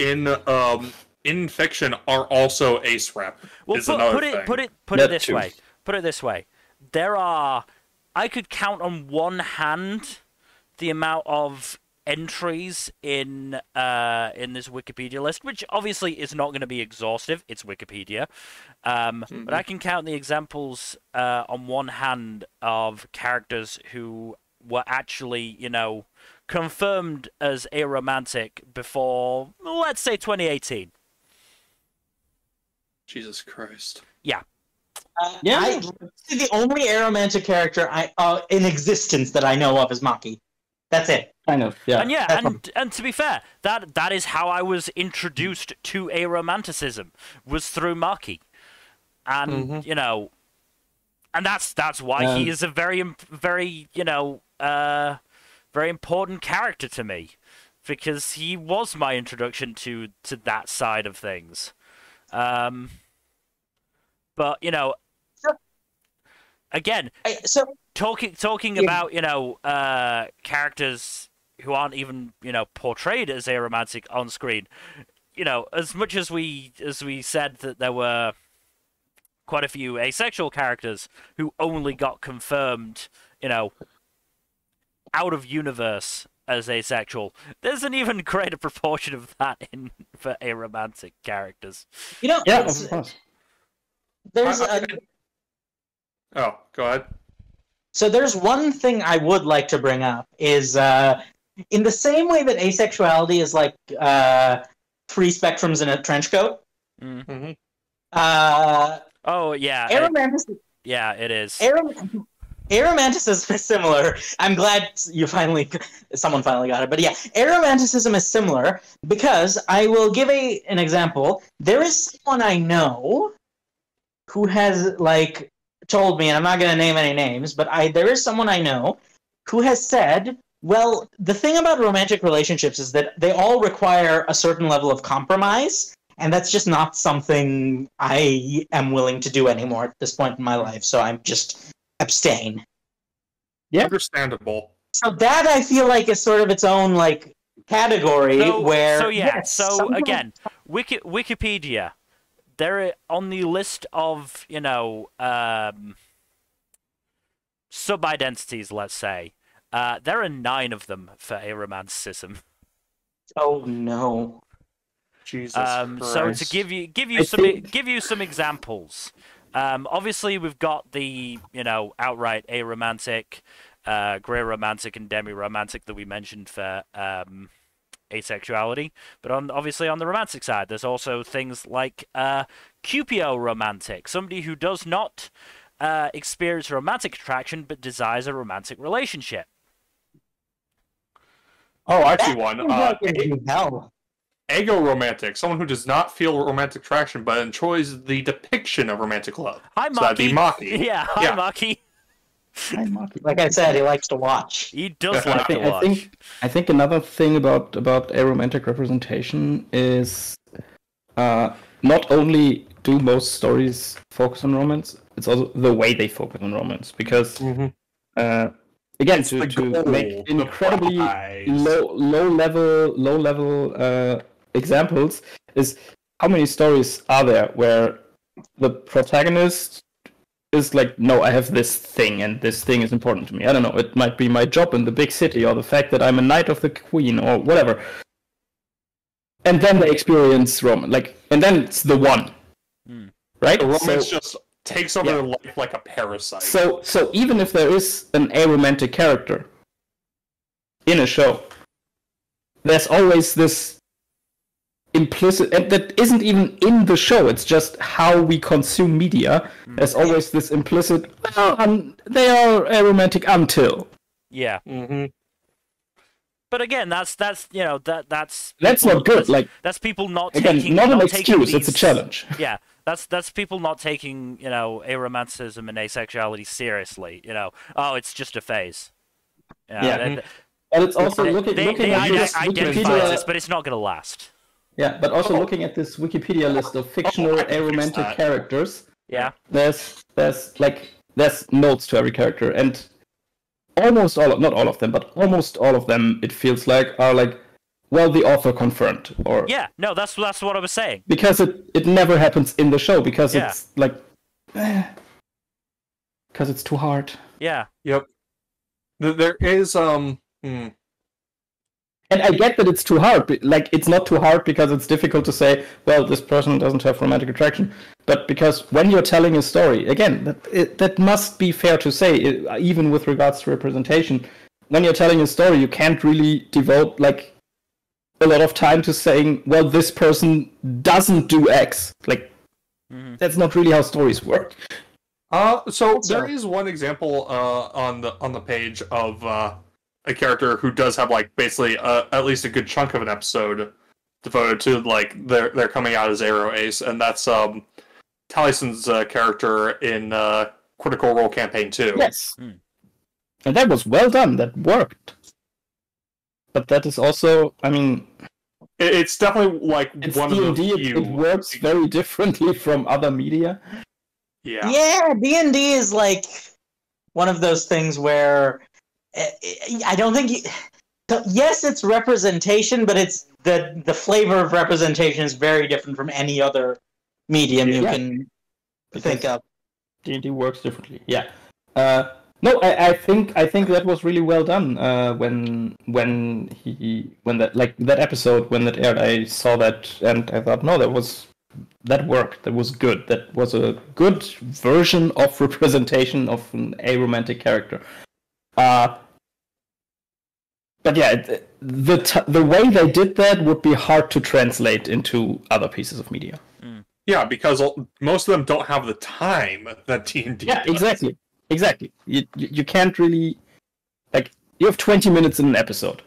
in fiction are also Ace rep. Well, is another put thing. it That this too. way. Put it this way. I could count on one hand the amount of entries in this Wikipedia list, which obviously is not going to be exhaustive. It's Wikipedia, but I can count the examples on one hand of characters who were actually, you know, confirmed as aromantic before, let's say, 2018. Jesus Christ. Yeah. The only aromantic character in existence that I know of is Maki. That's it. Kind of, yeah. And yeah, and to be fair, that is how I was introduced to aromanticism, was through Maki, and you know, and that's why he is a very you know very important character to me, because he was my introduction to that side of things. But you know, again, talking about, you know, characters who aren't even, you know, portrayed as aromantic on screen, you know, as much as we said that there were quite a few asexual characters who only got confirmed, you know, out of universe as asexual, there's an even greater proportion of that for aromantic characters. You know, Yeah, of course. there's Oh, go ahead. So there's one thing I would like to bring up is in the same way that asexuality is like three spectrums in a trench coat. Mm-hmm. Oh yeah, yeah, it is. Aromanticism is similar. I'm glad someone finally got it. But yeah, aromanticism is similar because I will give an example. There is someone I know who has told me, and I'm not going to name any names, but there is someone I know who has said, well, the thing about romantic relationships is that they all require a certain level of compromise, and that's just not something I am willing to do anymore at this point in my life, so I'm just abstain. Yeah. Understandable. So that, I feel like, is sort of its own, category where... So, yeah, yes, again, Wikipedia... They're on the list of, sub-identities, let's say. There are 9 of them for aromanticism. Oh no! Jesus Christ. So to give you some examples, obviously we've got the outright aromantic, grey romantic, and demi-romantic that we mentioned for asexuality, but obviously on the romantic side, there's also things like cupio-romantic, somebody who does not experience romantic attraction but desires a romantic relationship. Oh, I see one. Hell. Ego-romantic, someone who does not feel romantic attraction but enjoys the depiction of romantic love. Hi, Maki. So that'd be Maki. Yeah, hi, Maki. Like I said, he likes to watch. He does like to watch. I think another thing about aromantic representation is not only do most stories focus on romance, it's also the way they focus on romance. Because again, to make incredibly low level examples is how many stories are there where the protagonist is like, no, I have this thing, and this thing is important to me. I don't know, it might be my job in the big city, or the fact that I'm a knight of the queen, or whatever. And then they experience romance, and then it's the one, right? The romance just takes over their life like a parasite. So even if there is an aromantic character in a show, there's always this implicit, and that isn't even in the show, it's just how we consume media. There's always this implicit, they are aromantic until. Yeah. But again, that's not good. That's people not again, taking, not an not excuse. It's a challenge. Yeah, that's people not taking aromanticism and asexuality seriously. Oh, it's just a phase. But it's also looking at this Wikipedia, but it's not going to last. Yeah, but also looking at this Wikipedia list of fictional aromantic characters. Yeah. There's notes to every character, and almost not all of them, but almost all of them, it feels like, are well, the author confirmed, or that's what I was saying. Because it never happens in the show, because it's because it's too hard. Yeah. Yep. There is And I get that it's too hard. It's not too hard because it's difficult to say, well, this person doesn't have romantic attraction. But because when you're telling a story, again, that must be fair to say, even with regards to representation. When you're telling a story, you can't really devote, a lot of time to saying, well, this person doesn't do X. That's not really how stories work. So there is one example on the page of a character who does have basically at least a good chunk of an episode devoted to they're coming out as Arrow Ace, and that's Taliesin's character in Critical Role Campaign 2. Yes, and that was well done. That worked. But that is also, I mean, it's definitely it's one D&D, of the few. It works very differently from other media. Yeah, D&D is one of those things where I don't think yes, it's representation, but it's the flavor of representation is very different from any other medium you can think of. D&D works differently. Yeah. No, I think that was really well done. When that episode when that aired, I saw that and I thought, no, that was that worked. That was good. That was a good version of representation of an aromantic character. But yeah, the way they did that would be hard to translate into other pieces of media. Yeah, because most of them don't have the time that D&D Yeah, does. exactly. You can't really... Like, you have 20 minutes in an episode.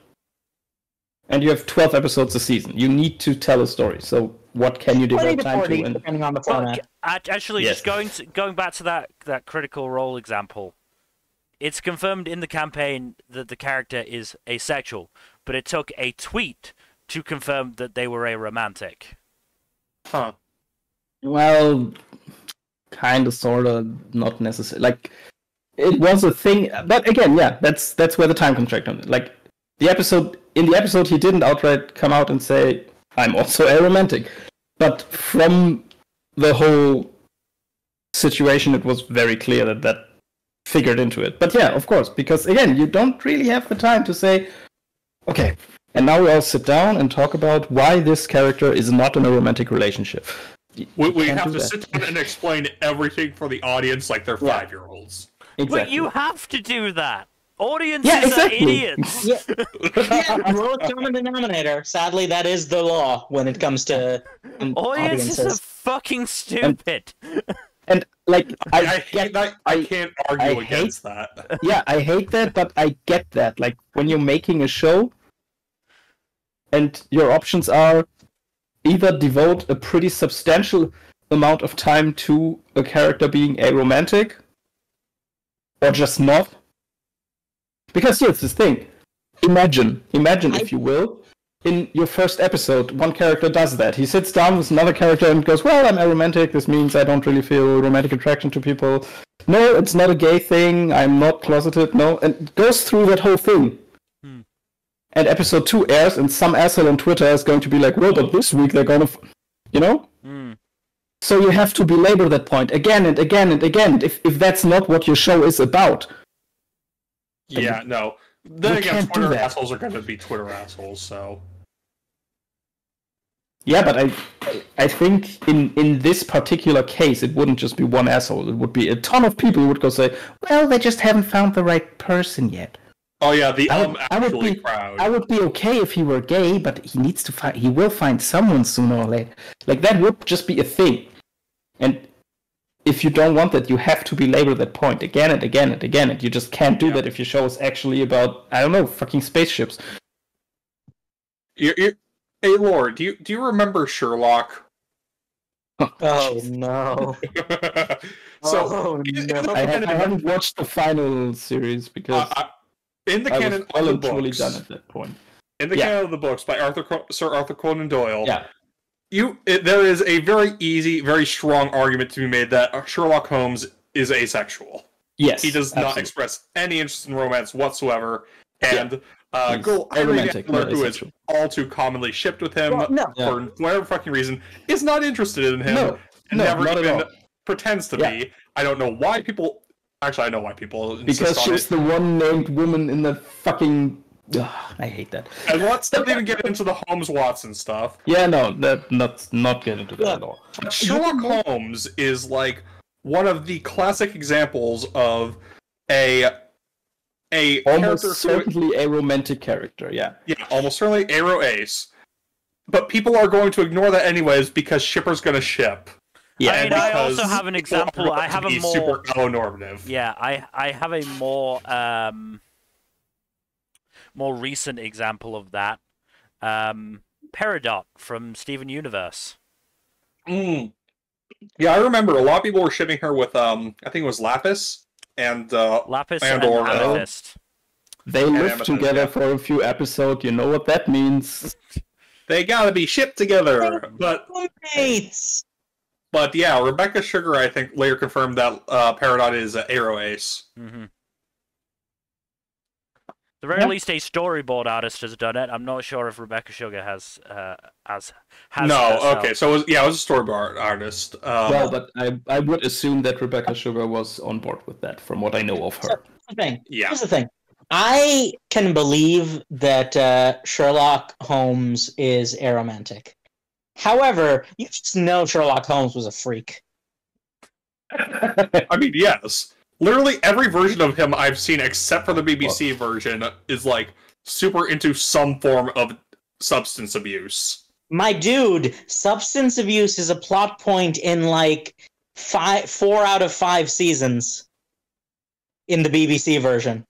And you have 12 episodes a season. You need to tell a story. So what can you devote time 40, to? And depending on the format. Actually, Yes. just going back to that Critical Role example, it's confirmed in the campaign that the character is asexual, but it took a tweet to confirm that they were aromantic. Huh. Well, kind of, sort of, not necessarily. Like, it was a thing, but again, yeah, that's where the time contract comes in. Like, in the episode, he didn't outright come out and say, "I'm also aromantic," but from the whole situation, it was very clear that figured into it. But yeah, of course, because again, you don't really have the time to say, "Okay, and now we all sit down and talk about why this character is not in a romantic relationship." We have to sit down and explain everything for the audience like they're 5-year-olds. Exactly. But you have to do that. Audiences are idiots. Yeah, lowest common denominator. Sadly, that is the law when it comes to Audiences are fucking stupid. And like, I hate that. I can't argue against that. Yeah, I hate that, but I get that. Like, when you're making a show, and your options are either devote a pretty substantial amount of time to a character being aromantic, or just not. Because here's this thing. Imagine, if you will, in your first episode, one character does that. He sits down with another character and goes, "Well, I'm aromantic. This means I don't really feel romantic attraction to people. No, it's not a gay thing. I'm not closeted. No," and goes through that whole thing. And episode 2 airs, and some asshole on Twitter is going to be like, "Well, but this week they're gonna," you know? So you have to belabor that point again and again and again. If that's not what your show is about. Yeah, no. Then again, can't do Twitter that. assholes are going to be Twitter assholes, so... Yeah, but I think in this particular case, it wouldn't just be one asshole. It would be a ton of people who would go say, "Well, they just haven't found the right person yet." Oh yeah, the I would crowd. I would be okay if he were gay, but he will find someone sooner or later. Like, that would just be a thing. And if you don't want that, you have to belabor that point again and again and again, and you just can't do that if your show is actually about, I don't know, fucking spaceships. Hey, Lord, do you remember Sherlock? Oh no! So, I haven't watched the final series because in the I canon was well of and the truly books, done at that point. in the canon of the books by Sir Arthur Conan Doyle, Yeah. there is a very easy, very strong argument to be made that Sherlock Holmes is asexual. Yes, He does not express any interest in romance whatsoever, and Gold aromantic, Angler, not who is asexual. all too commonly shipped with him Well, for whatever fucking reason, is not interested in him, No, and no, never not at even all. pretends to be. I don't know why people... Actually, I know why people insist Because on she's it. the one named woman in the fucking... Ugh, I hate that. And let's not even get into the Holmes Watson stuff. Yeah, no, let's not get into that at all. Sherlock Holmes is like one of the classic examples of a Almost character certainly a romantic character, yeah. yeah, almost certainly Aero Ace. But people are going to ignore that anyways because shipper's gonna ship. Yeah, I mean, I because also have an example. I have a be more super allonormative. Yeah, I have a more more recent example of that. Peridot from Steven Universe. Yeah, I remember a lot of people were shipping her with I think it was Lapis and Lapis and or Amethyst. They lived Amethyst, together yeah. for a few episodes, you know what that means. they gotta be shipped together. Mates. But yeah, Rebecca Sugar I think later confirmed that Peridot is Aero Ace. Mm-hmm. The very least, a storyboard artist has done it. I'm not sure if Rebecca Sugar has No, herself. okay, so it was a storyboard artist. Well, but I would assume that Rebecca Sugar was on board with that, from what I know of her. Here's the thing. I can believe that Sherlock Holmes is aromantic. However, you just know Sherlock Holmes was a freak. I mean, yes. Literally every version of him I've seen, except for the BBC version, is like super into some form of substance abuse. My dude, substance abuse is a plot point in like 4 out of 5 seasons in the BBC version.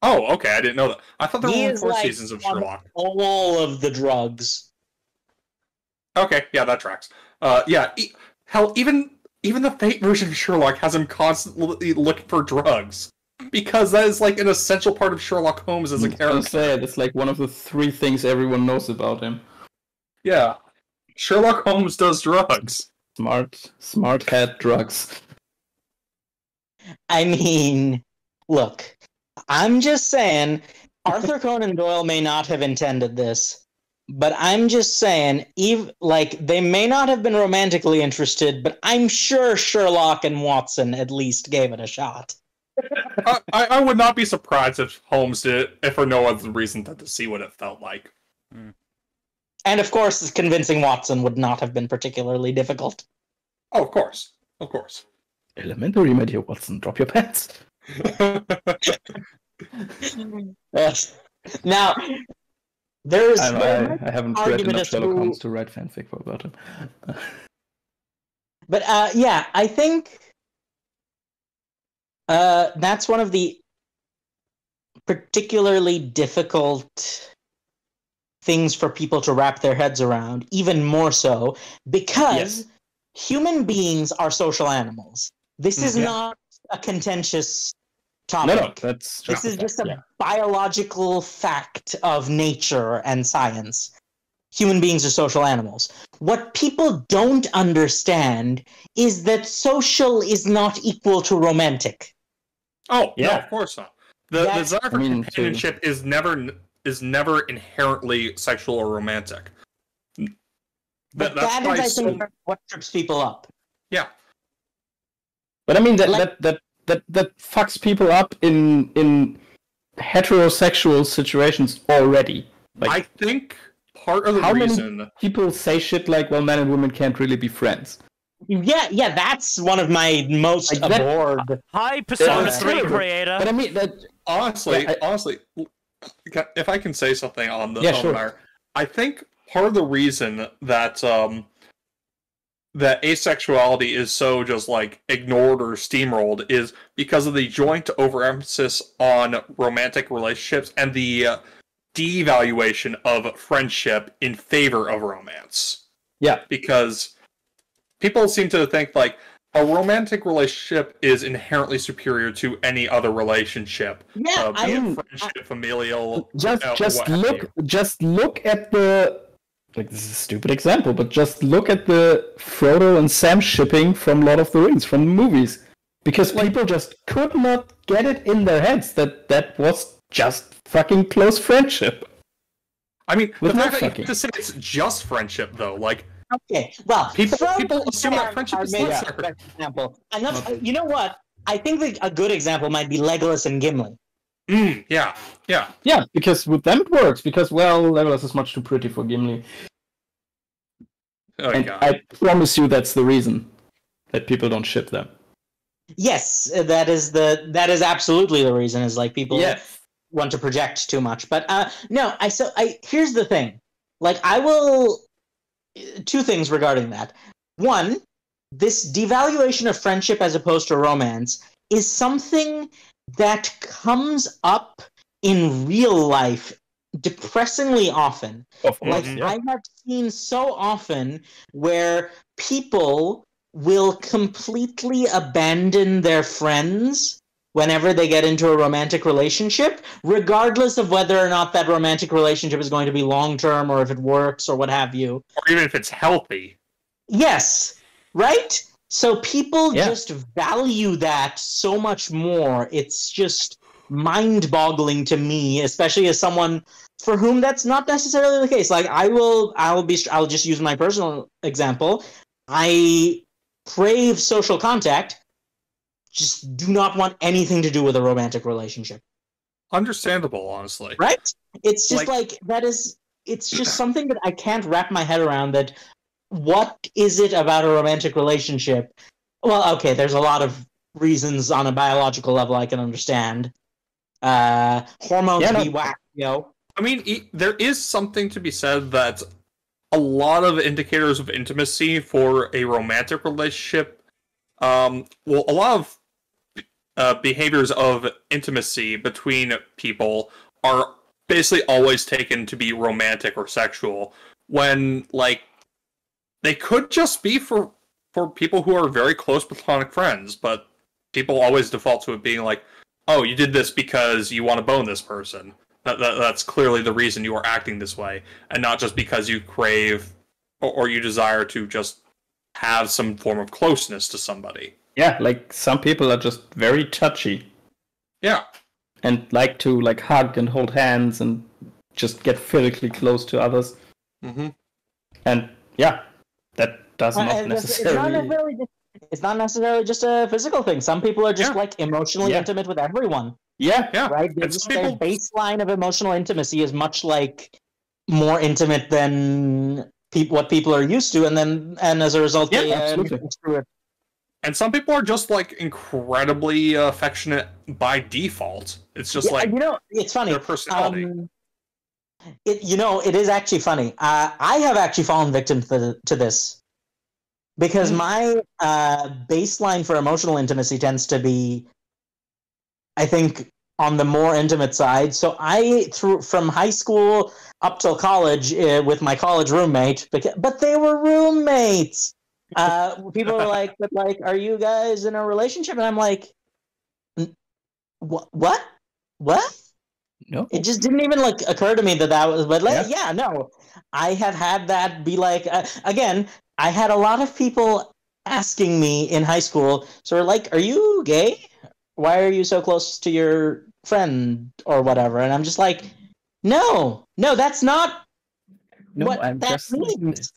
Oh, okay, I didn't know that. I thought there were only 4 like seasons of Sherlock. All of the drugs. Okay, yeah, that tracks. Hell, even the Fate version of Sherlock has him constantly looking for drugs. Because that is like an essential part of Sherlock Holmes as a character. I was saying, it's like one of the 3 things everyone knows about him. Yeah. Sherlock Holmes does drugs. Smart head drugs. I mean, look, I'm just saying, Arthur Conan Doyle may not have intended this, but I'm just saying, they may not have been romantically interested, but I'm sure Sherlock and Watson at least gave it a shot. I would not be surprised if Holmes did it, if for no other reason than to see what it felt like. And of course, convincing Watson would not have been particularly difficult. Oh, of course. Of course. Elementary, my dear Watson, drop your pants. Yes. Now, there's... I haven't read enough Sherlock Holmes to write fanfic about him. But, yeah, I think... that's one of the particularly difficult things for people to wrap their heads around, even more so, because human beings are social animals. This is not a contentious topic. No, this is just a biological fact of nature and science. Human beings are social animals. What people don't understand is that social is not equal to romantic. Oh, no, of course not. The desire for companionship is never inherently sexual or romantic. But that is, I think, what trips people up. Yeah. But I mean, that fucks people up in heterosexual situations already. Like, I think part of the reason... many people say shit like, well, men and women can't really be friends. Yeah, that's one of my most abhorred. Hi, Persona 3 creator. But I mean, honestly, if I can say something on the sure. I think part of the reason that that asexuality is so just like ignored or steamrolled is because of the joint overemphasis on romantic relationships and the devaluation of friendship in favor of romance. Yeah, because people seem to think like a romantic relationship is inherently superior to any other relationship. Yeah, be it friendship, familial. Just look at the. Like, this is a stupid example, but just look at the Frodo and Sam shipping from Lord of the Rings, from the movies. Because people just could not get it in their heads that was just fucking close friendship. I mean, the fact that you have to say it's just friendship, though, like... Okay, well, people assume that friendship is lesser. Example. You know what? I think a good example might be Legolas and Gimli. Yeah, because with them it works, because, well, Legolas is much too pretty for Gimli. Oh, and God. I promise you that's the reason that people don't ship them. Yes, that is absolutely the reason, is like people want to project too much. But no, here's the thing. Like, I will... 2 things regarding that. One, this devaluation of friendship as opposed to romance is something that comes up in real life depressingly often. I have seen so often where people will completely abandon their friends whenever they get into a romantic relationship, regardless of whether or not that romantic relationship is going to be long-term or if it works or what have you. Or even if it's healthy. Yes, right? So people just value that so much more. It's just mind-boggling to me, especially as someone for whom that's not necessarily the case. Like, I'll just use my personal example. I crave social contact, just do not want anything to do with a romantic relationship. Understandable, honestly. Right? It's just it's just something that I can't wrap my head around, that what is it about a romantic relationship? Well, okay, there's a lot of reasons on a biological level I can understand. Hormones be whack, I mean, there is something to be said that a lot of indicators of intimacy for a romantic relationship, well, a lot of behaviors of intimacy between people are basically always taken to be romantic or sexual, when, like, they could just be for people who are very close platonic friends, but people always default to it being like, oh, you did this because you want to bone this person. That's clearly the reason you are acting this way, and not just because you crave or you desire to just have some form of closeness to somebody. Yeah, like some people are just very touchy. Yeah. And like to like hug and hold hands and just get physically close to others. Mm-hmm. And yeah, that does not necessarily... It's not necessarily just a physical thing. Some people are just like emotionally intimate with everyone. Yeah. Right? Their baseline of emotional intimacy is much like more intimate than what people are used to, and as a result, they screw it. And some people are just like incredibly affectionate by default. It's just like, you know, it's funny. Their personality. It is actually funny. I have actually fallen victim to this. Because my baseline for emotional intimacy tends to be, I think, on the more intimate side. So from high school up till college with my college roommate, but they were roommates. People were like, "But like, are you guys in a relationship?" And I'm like, "What? No, it just didn't even like occur to me that was. But like, no, I have had that be like again. I had a lot of people asking me in high school, sort of like, "Are you gay? Why are you so close to your friend or whatever?" And I'm just like, "No, that's not what that means."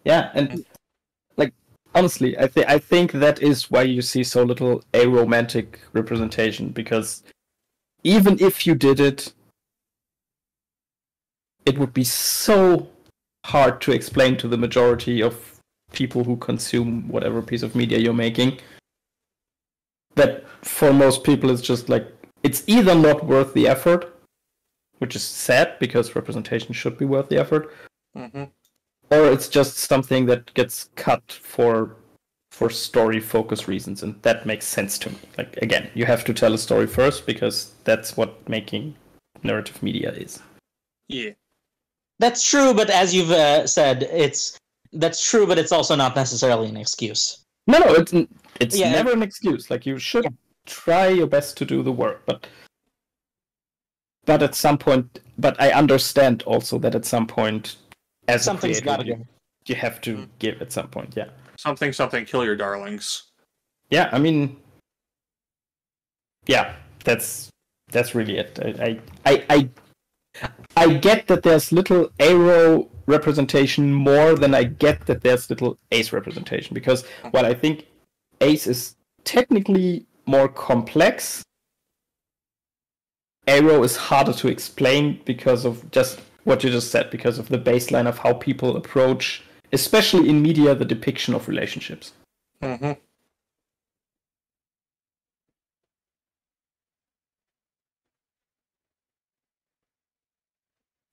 Yeah, and like honestly, I think that is why you see so little aromantic representation, because even if you did it, it would be so hard to explain to the majority of people who consume whatever piece of media you're making, that for most people it's just like, it's either not worth the effort, which is sad because representation should be worth the effort, or it's just something that gets cut for story focus reasons, and that makes sense to me. Like, again, you have to tell a story first because that's what making narrative media is. Yeah. That's true, but as you've said, that's true, but it's also not necessarily an excuse. No, it's never an excuse. Like, you should try your best to do the work, but at some point, but I understand also that at some point, as something's a creator, gotta give. You have to give at some point. Yeah. Something, kill your darlings. Yeah, I mean, yeah, that's really it. I get that there's little Aro representation more than I get that there's little Ace representation, because while I think Ace is technically more complex, Aro is harder to explain because of just what you just said, because of the baseline of how people approach, especially in media, the depiction of relationships.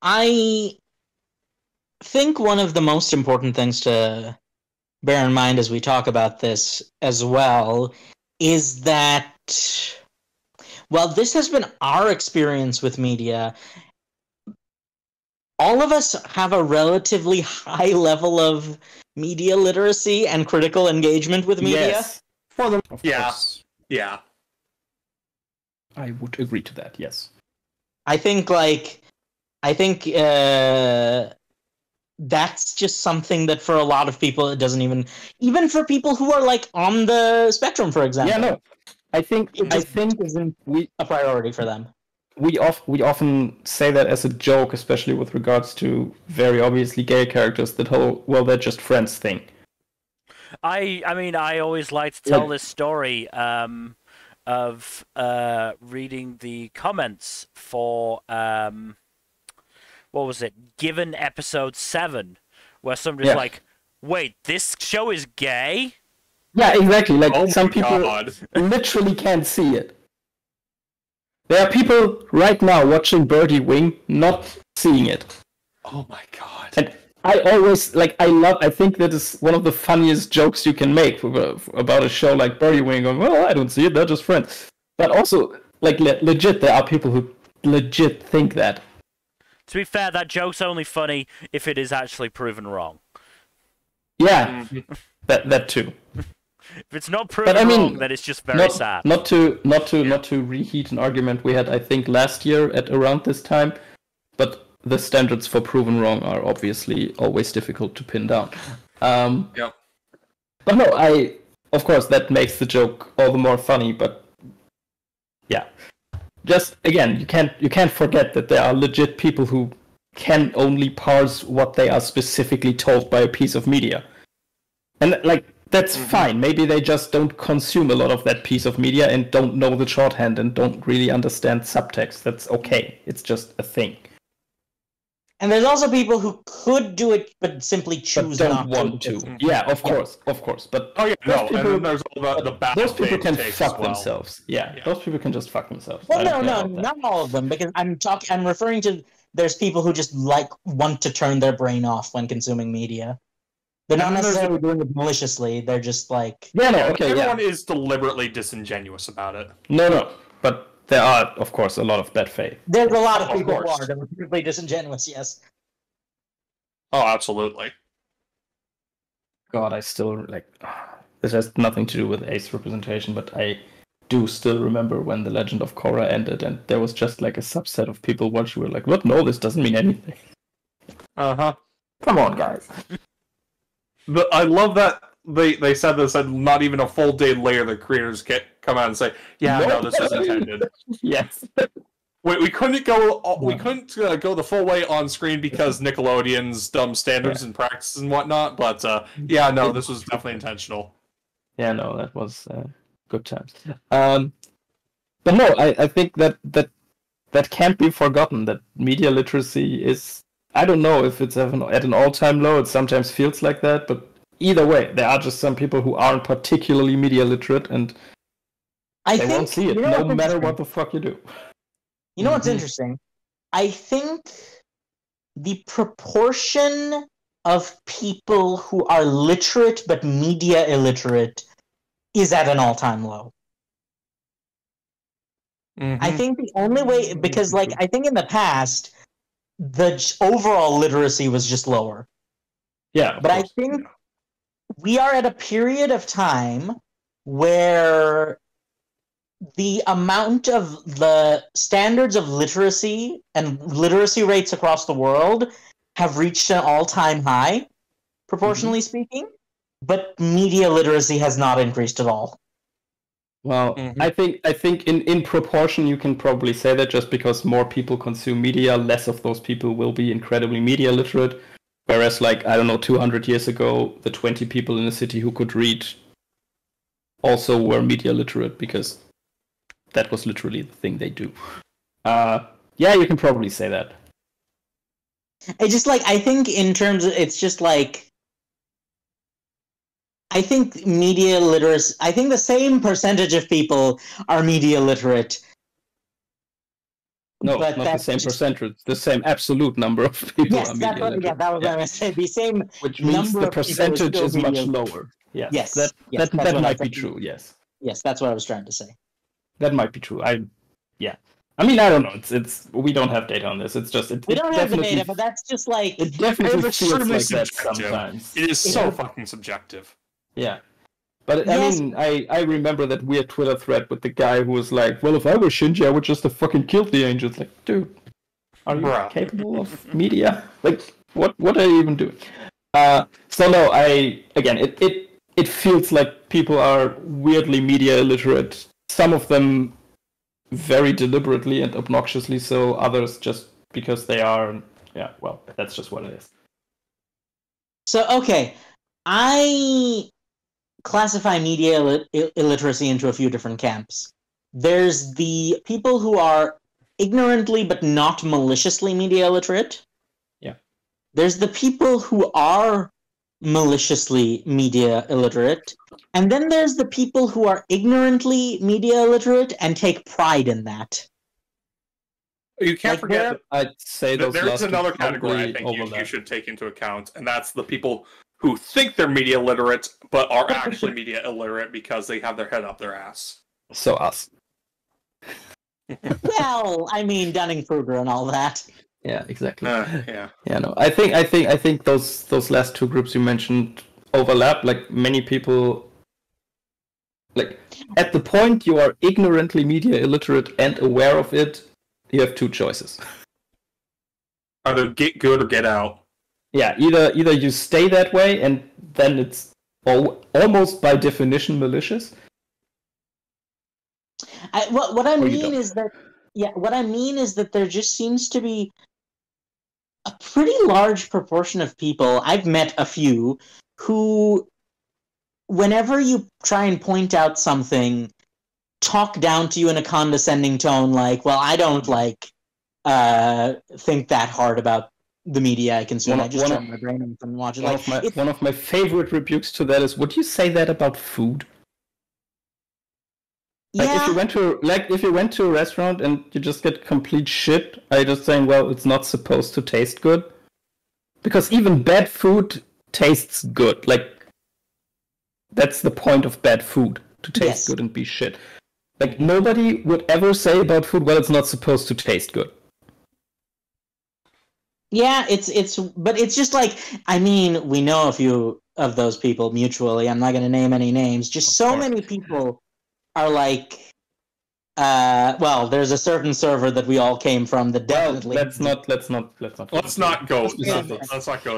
I think one of the most important things to bear in mind as we talk about this as well is that, well, this has been our experience with media. All of us have a relatively high level of media literacy and critical engagement with media. Yes. Of course. Yeah. I would agree to that, yes. I think that's just something that for a lot of people it doesn't even for people who are like on the spectrum, for example. Yeah, no. I think isn't a priority for them. We often say that as a joke, especially with regards to very obviously gay characters, that whole, well, they're just friends thing. I mean, I always like to tell this story of reading the comments for what was it, Given episode 7, where somebody's like, wait, this show is gay? Yeah, exactly. Like, some people God. literally can't see it. There are people right now watching Birdie Wing not seeing it. Oh my god. And I always, I think that is one of the funniest jokes you can make about a show like Birdie Wing, going, well, I don't see it, they're just friends. But also, legit, there are people who legit think that. To be fair, that joke's only funny if it is actually proven wrong. Yeah, that too. If it's not proven wrong, then it's just very sad. Not to reheat an argument we had, I think, last year at around this time, but the standards for proven wrong are obviously always difficult to pin down. Yep. But no, of course, that makes the joke all the more funny, but yeah. Just, again, you can't forget that there are legit people who can only parse what they are specifically told by a piece of media. And, that's fine. Maybe they just don't consume a lot of that piece of media and don't know the shorthand and don't really understand subtext. That's okay. It's just a thing. And there's also people who could do it, but simply choose but not don't want to. Yeah, of course. But and people, then there's all the those people can takes fuck as well. themselves. Yeah, those people can just fuck themselves. Well, no, not all of them, because I'm referring to there's people who just want to turn their brain off when consuming media. They're not necessarily doing it maliciously. They're just Everyone is deliberately disingenuous about it. No, but there are, of course, a lot of bad faith. There's a lot of people who are deliberately disingenuous. Yes. Oh, absolutely. God, I still this has nothing to do with Ace representation, but I do still remember when The Legend of Korra ended, and there was just a subset of people watching who were like, "What? No, this doesn't mean anything." Come on, guys. I love that they said this, and not even a full day later, the creators come out and say, "Yeah, no, this was intended." Yes. We couldn't go. We couldn't go the full way on screen because Nickelodeon's dumb standards and practices and whatnot. But this was definitely intentional. Yeah, no, that was good times. But no, I think that can't be forgotten. That media literacy is. I don't know if it's at an all-time low. It sometimes feels like that, but either way, there are just some people who aren't particularly media literate, and they won't see it, no matter what the fuck you do. You know what's interesting? I think the proportion of people who are literate but media illiterate is at an all-time low. I think the only way, because I think in the past, the overall literacy was just lower. Yeah. But I think we are at a period of time where the amount of the standards of literacy and literacy rates across the world have reached an all-time high, proportionally speaking, but media literacy has not increased at all. Well, I think in proportion you can probably say that just because more people consume media, less of those people will be incredibly media literate. Whereas, 200 years ago, the 20 people in the city who could read also were media literate because that was literally the thing they do. Yeah, you can probably say that. It's just I think in terms of, it's just I think media literacy, I think the same percentage of people are media literate. No, not the same percentage. The same absolute number of people are media literate. Yeah, that was what I was saying. The same which means the percentage is much lower. Yes. That might be true, yes. Yes, that's what I was trying to say. That might be true. I mean, I don't know. It's we don't have data on this. It's just we don't have the data, but that's just it definitely feels like that sometimes. It is so fucking subjective. Yeah. But Yes. I mean, I remember that weird Twitter thread with the guy who was like, well, if I were Shinji, I would just have fucking killed the angels. Like, dude, are you capable of media? What are you even doing? So no, it feels like people are weirdly media illiterate. Some of them very deliberately and obnoxiously so, others just because they are, well, that's just what it is. So, okay, I classify media illiteracy into a few different camps. There's the people who are ignorantly but not maliciously media illiterate, There's the people who are maliciously media illiterate, and then there's the people who are ignorantly media illiterate and take pride in that. You can't forget. I'd say there's another category I think you should take into account, and that's the people who think they're media literate but are actually media illiterate because they have their head up their ass. So us. Well, I mean Dunning-Kruger and all that. Yeah, exactly. Yeah. Yeah, no. I think those last two groups you mentioned overlap. Like many people, like at the point you are ignorantly media illiterate and aware of it, you have two choices. Either get good or get out. Yeah, either you stay that way and then it's almost by definition malicious. What I mean is that there just seems to be a pretty large proportion of people, I've met a few, who, whenever you try and point out something, talk down to you in a condescending tone, like, well, I don't, think that hard about the media I consume. I just turn my brain off and watch it. One of my favorite rebukes to that is, would you say that about food? Like yeah. if you went to a restaurant and you just get complete shit, are you just saying, well, it's not supposed to taste good? Because even bad food tastes good. Like, that's the point of bad food, to taste good and be shit. Like, nobody would ever say about food, well, it's not supposed to taste good. Yeah, but it's just like, I mean, we know a few of those people mutually. I'm not going to name any names. Just so many people are like, well, there's a certain server that we all came from that definitely. Let's not go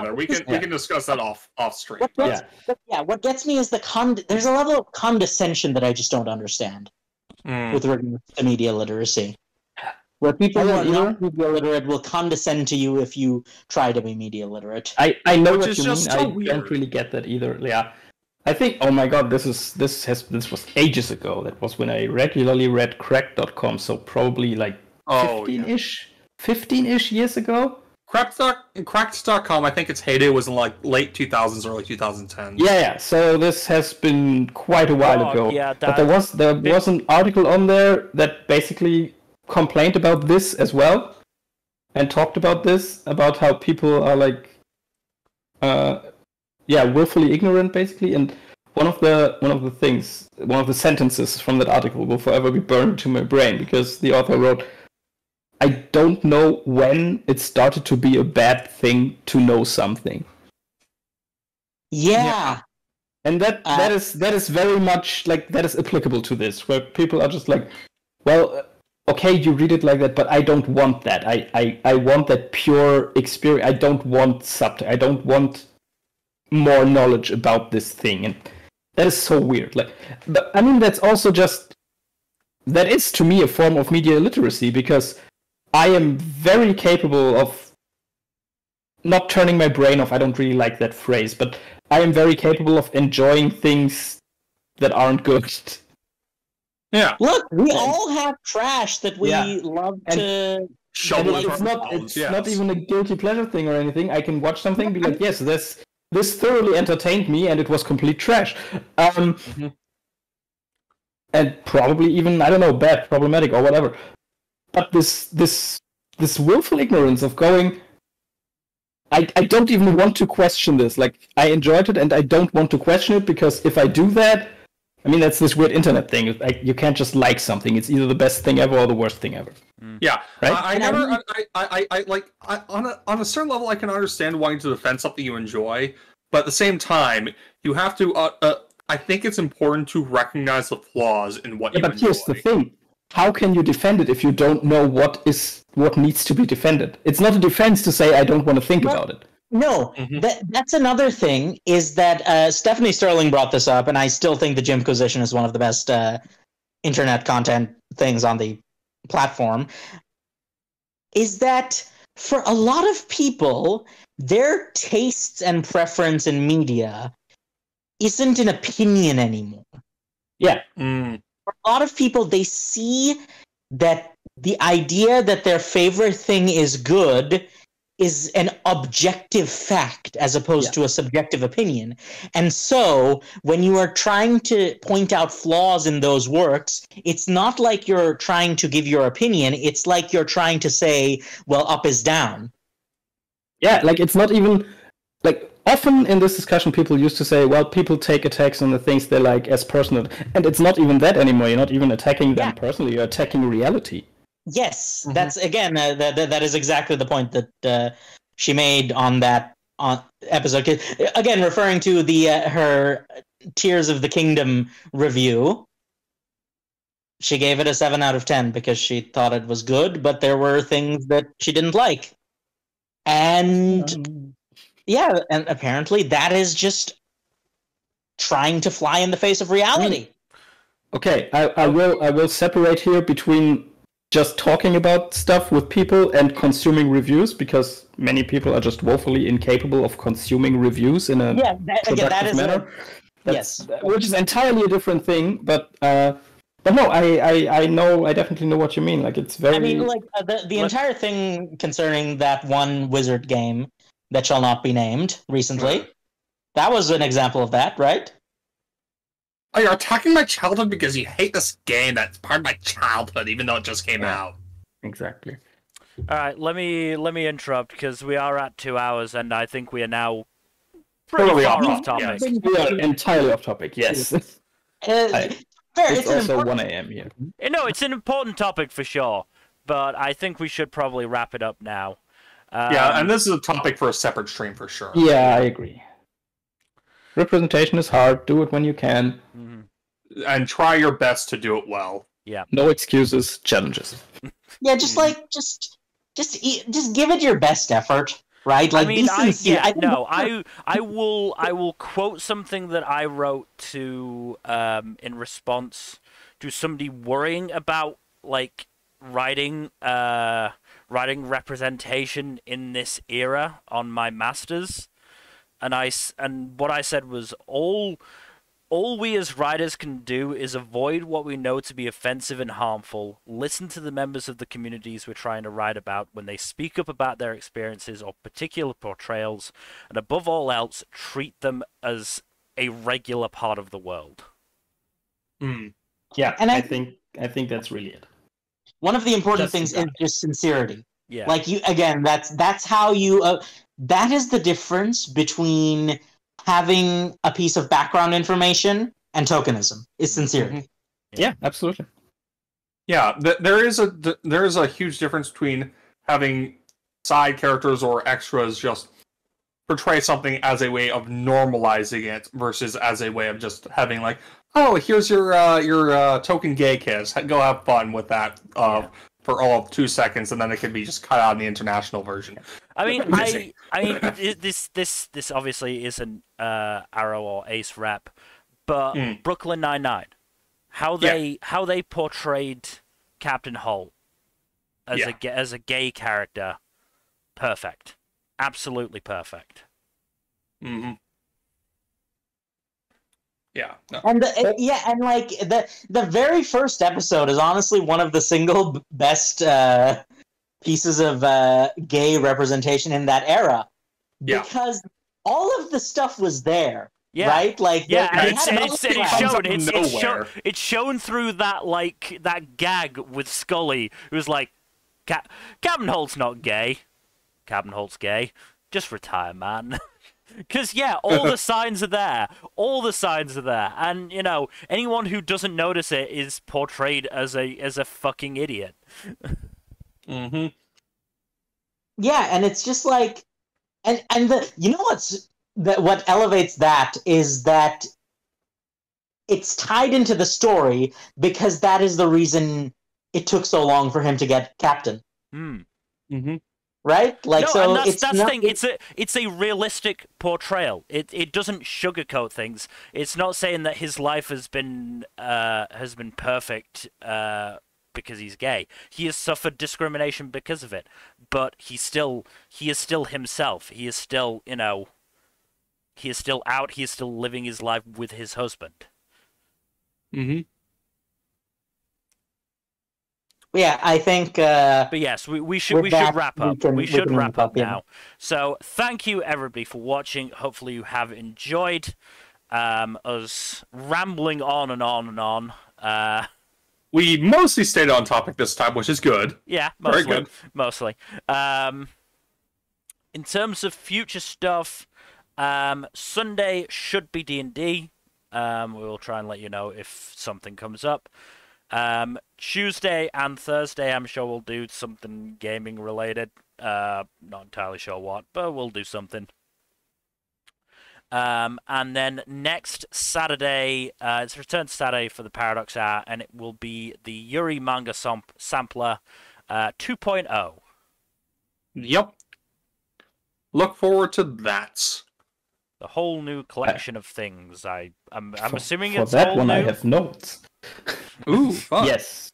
there. We can discuss that off stream. What gets me is there's a level of condescension that I just don't understand with regard to media literacy. Where people who are not media literate will condescend to you if you try to be media literate. I know what you mean. So I don't really get that either. Yeah. I think, oh my god, this was ages ago. That was when I regularly read crack.com, so probably like 15-ish years ago. Cracked.com, I think its heyday was in like late 2000s, early 2010s. Yeah, so this has been quite a while ago. Yeah, but there was an article on there that basically complained about this as well, and talked about this, about how people are like willfully ignorant, basically. And one of the sentences from that article will forever be burned into my brain, because the author wrote, I don't know when it started to be a bad thing to know something. Yeah. And that is very much like, that is applicable to this, where people are just like, well, okay, you read it like that, but I don't want that. I want that pure experience. I don't want more knowledge about this thing. And that is so weird. Like, but I mean, that is to me a form of media illiteracy, because I am very capable of not turning my brain off. I don't really like that phrase, but I am very capable of enjoying things that aren't good. Yeah. Look, we all have trash that we love to shovel. It's not even a guilty pleasure thing or anything. I can watch something and be like, yes, this thoroughly entertained me, and it was complete trash. And probably even, I don't know, bad, problematic, or whatever. But this willful ignorance of going, I don't even want to question this. Like, I enjoyed it, and I don't want to question it, because if I do that, I mean, that's this weird internet thing. Like, you can't just like something. It's either the best thing ever or the worst thing ever. Yeah, right? On a certain level, I can understand wanting to defend something you enjoy, but at the same time, you have to. I think it's important to recognize the flaws in what you enjoy. But here's the thing: how can you defend it if you don't know what needs to be defended? It's not a defense to say I don't want to think about it. No, that's another thing, is that Stephanie Sterling brought this up, and I still think the Jimquisition is one of the best internet content things on the platform, is that for a lot of people, their tastes and preference in media isn't an opinion anymore. Yeah. For a lot of people, they see that the idea that their favorite thing is good is an objective fact as opposed to a subjective opinion. And so when you are trying to point out flaws in those works, it's not like you're trying to give your opinion. It's like you're trying to say, well, up is down. Yeah, like it's not even like often in this discussion people used to say, well, people take attacks on the things they like as personal, and it's not even that anymore. You're not even attacking them personally, you're attacking reality. Yes, that's again that is exactly the point that she made on that episode. Again, referring to the her Tears of the Kingdom review, she gave it a 7 out of 10 because she thought it was good, but there were things that she didn't like, and and apparently that is just trying to fly in the face of reality. Okay, I will separate here between just talking about stuff with people and consuming reviews, because many people are just woefully incapable of consuming reviews in a productive manner. Which is entirely a different thing, but no, I definitely know what you mean. Like it's very. I mean, like the entire thing concerning that one wizard game that shall not be named recently, that was an example of that, right? Oh, you're attacking my childhood because you hate this game that's part of my childhood, even though it just came out. Exactly. All right, let me interrupt because we are at 2 hours, and I think we are now pretty far off topic. Yes. We are entirely off topic. Yes. It's also 1 a.m. here. No, it's an important topic for sure, but I think we should probably wrap it up now. Yeah, and this is a topic for a separate stream for sure. Yeah, I agree. Representation is hard. Do it when you can. And try your best to do it well. Yeah. No excuses, challenges. Yeah, just give it your best effort, right? Like, I mean, be sincere. I will quote something that I wrote to in response to somebody worrying about like writing representation in this era on my masters. And what I said was, all we as writers can do is avoid what we know to be offensive and harmful, listen to the members of the communities we're trying to write about when they speak up about their experiences or particular portrayals, and above all else, treat them as a regular part of the world. Yeah, and I think that's really it. One of the important things is just sincerity. Yeah. Like that's how you. That is the difference between having a piece of background information and tokenism. Is sincerity. Yeah, absolutely. Yeah, there is a huge difference between having side characters or extras just portray something as a way of normalizing it versus as a way of just having like, oh, here's your token gay kiss. Go have fun with that for all of 2 seconds, and then it can be just cut out in the international version. I mean, this obviously isn't Arrow or Ace rep, but Brooklyn Nine-Nine, how they portrayed Captain Holt as a gay character, perfect, absolutely perfect. Yeah. No. And like the very first episode is honestly one of the single best pieces of gay representation in that era, because all of the stuff was there. Yeah. Right? Like it's shown through that gag with Scully, who's like, Captain Holt's not gay. Captain Holt's gay. Just retire, man. Because, all the signs are there. All the signs are there. And, anyone who doesn't notice it is portrayed as a fucking idiot. Yeah, and it's just like... And what elevates that is that it's tied into the story because that is the reason it took so long for him to get captain. Right? Like, no, and that's the thing. It's a realistic portrayal. It doesn't sugarcoat things. It's not saying that his life has been perfect because he's gay. He has suffered discrimination because of it, but he is still himself. He is still he is still out. He is still living his life with his husband. Yeah, I think. But yes, we should wrap up. We should wrap up yeah. now. So thank you everybody for watching. Hopefully you have enjoyed us rambling on and on and on. We mostly stayed on topic this time, which is good. Yeah, mostly. Very good. Mostly. In terms of future stuff, Sunday should be D&D. We will try and let you know if something comes up. Tuesday and Thursday, I'm sure we'll do something gaming related. Not entirely sure what, but we'll do something. And then next Saturday, it's Return Saturday for the Paradox Hour, and it will be the Yuri Manga Sampler 2.0. Yep. Look forward to that. The whole new collection of things. I'm assuming for it's that all one. new? I have notes. Ooh, fun. Yes.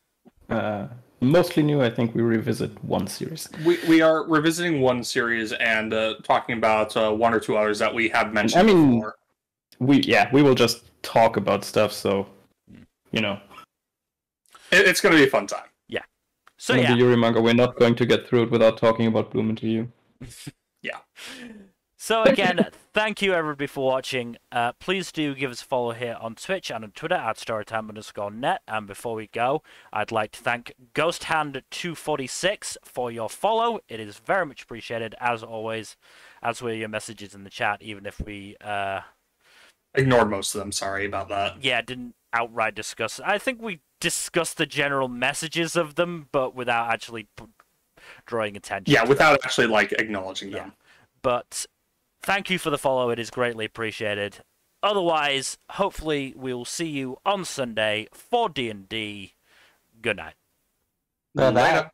Mostly new. I think we revisit one series. We are revisiting one series and talking about one or two others that we have mentioned before. We will just talk about stuff. So, it's going to be a fun time. Yeah. So the Yuri manga, we're not going to get through it without talking about Bloom into You. Yeah. So again, thank you everybody for watching. Please do give us a follow here on Twitch and on Twitter at storytime_net. And before we go, I'd like to thank GhostHand246 for your follow. It is very much appreciated, as always, as were your messages in the chat, even if we... ignored most of them, sorry about that. Yeah, didn't outright discuss. I think we discussed the general messages of them, but without actually drawing attention. Yeah, without actually, acknowledging them. Yeah. But... thank you for the follow. It is greatly appreciated. Otherwise, hopefully we'll see you on Sunday for D&D. Good night. Bye-bye. Later.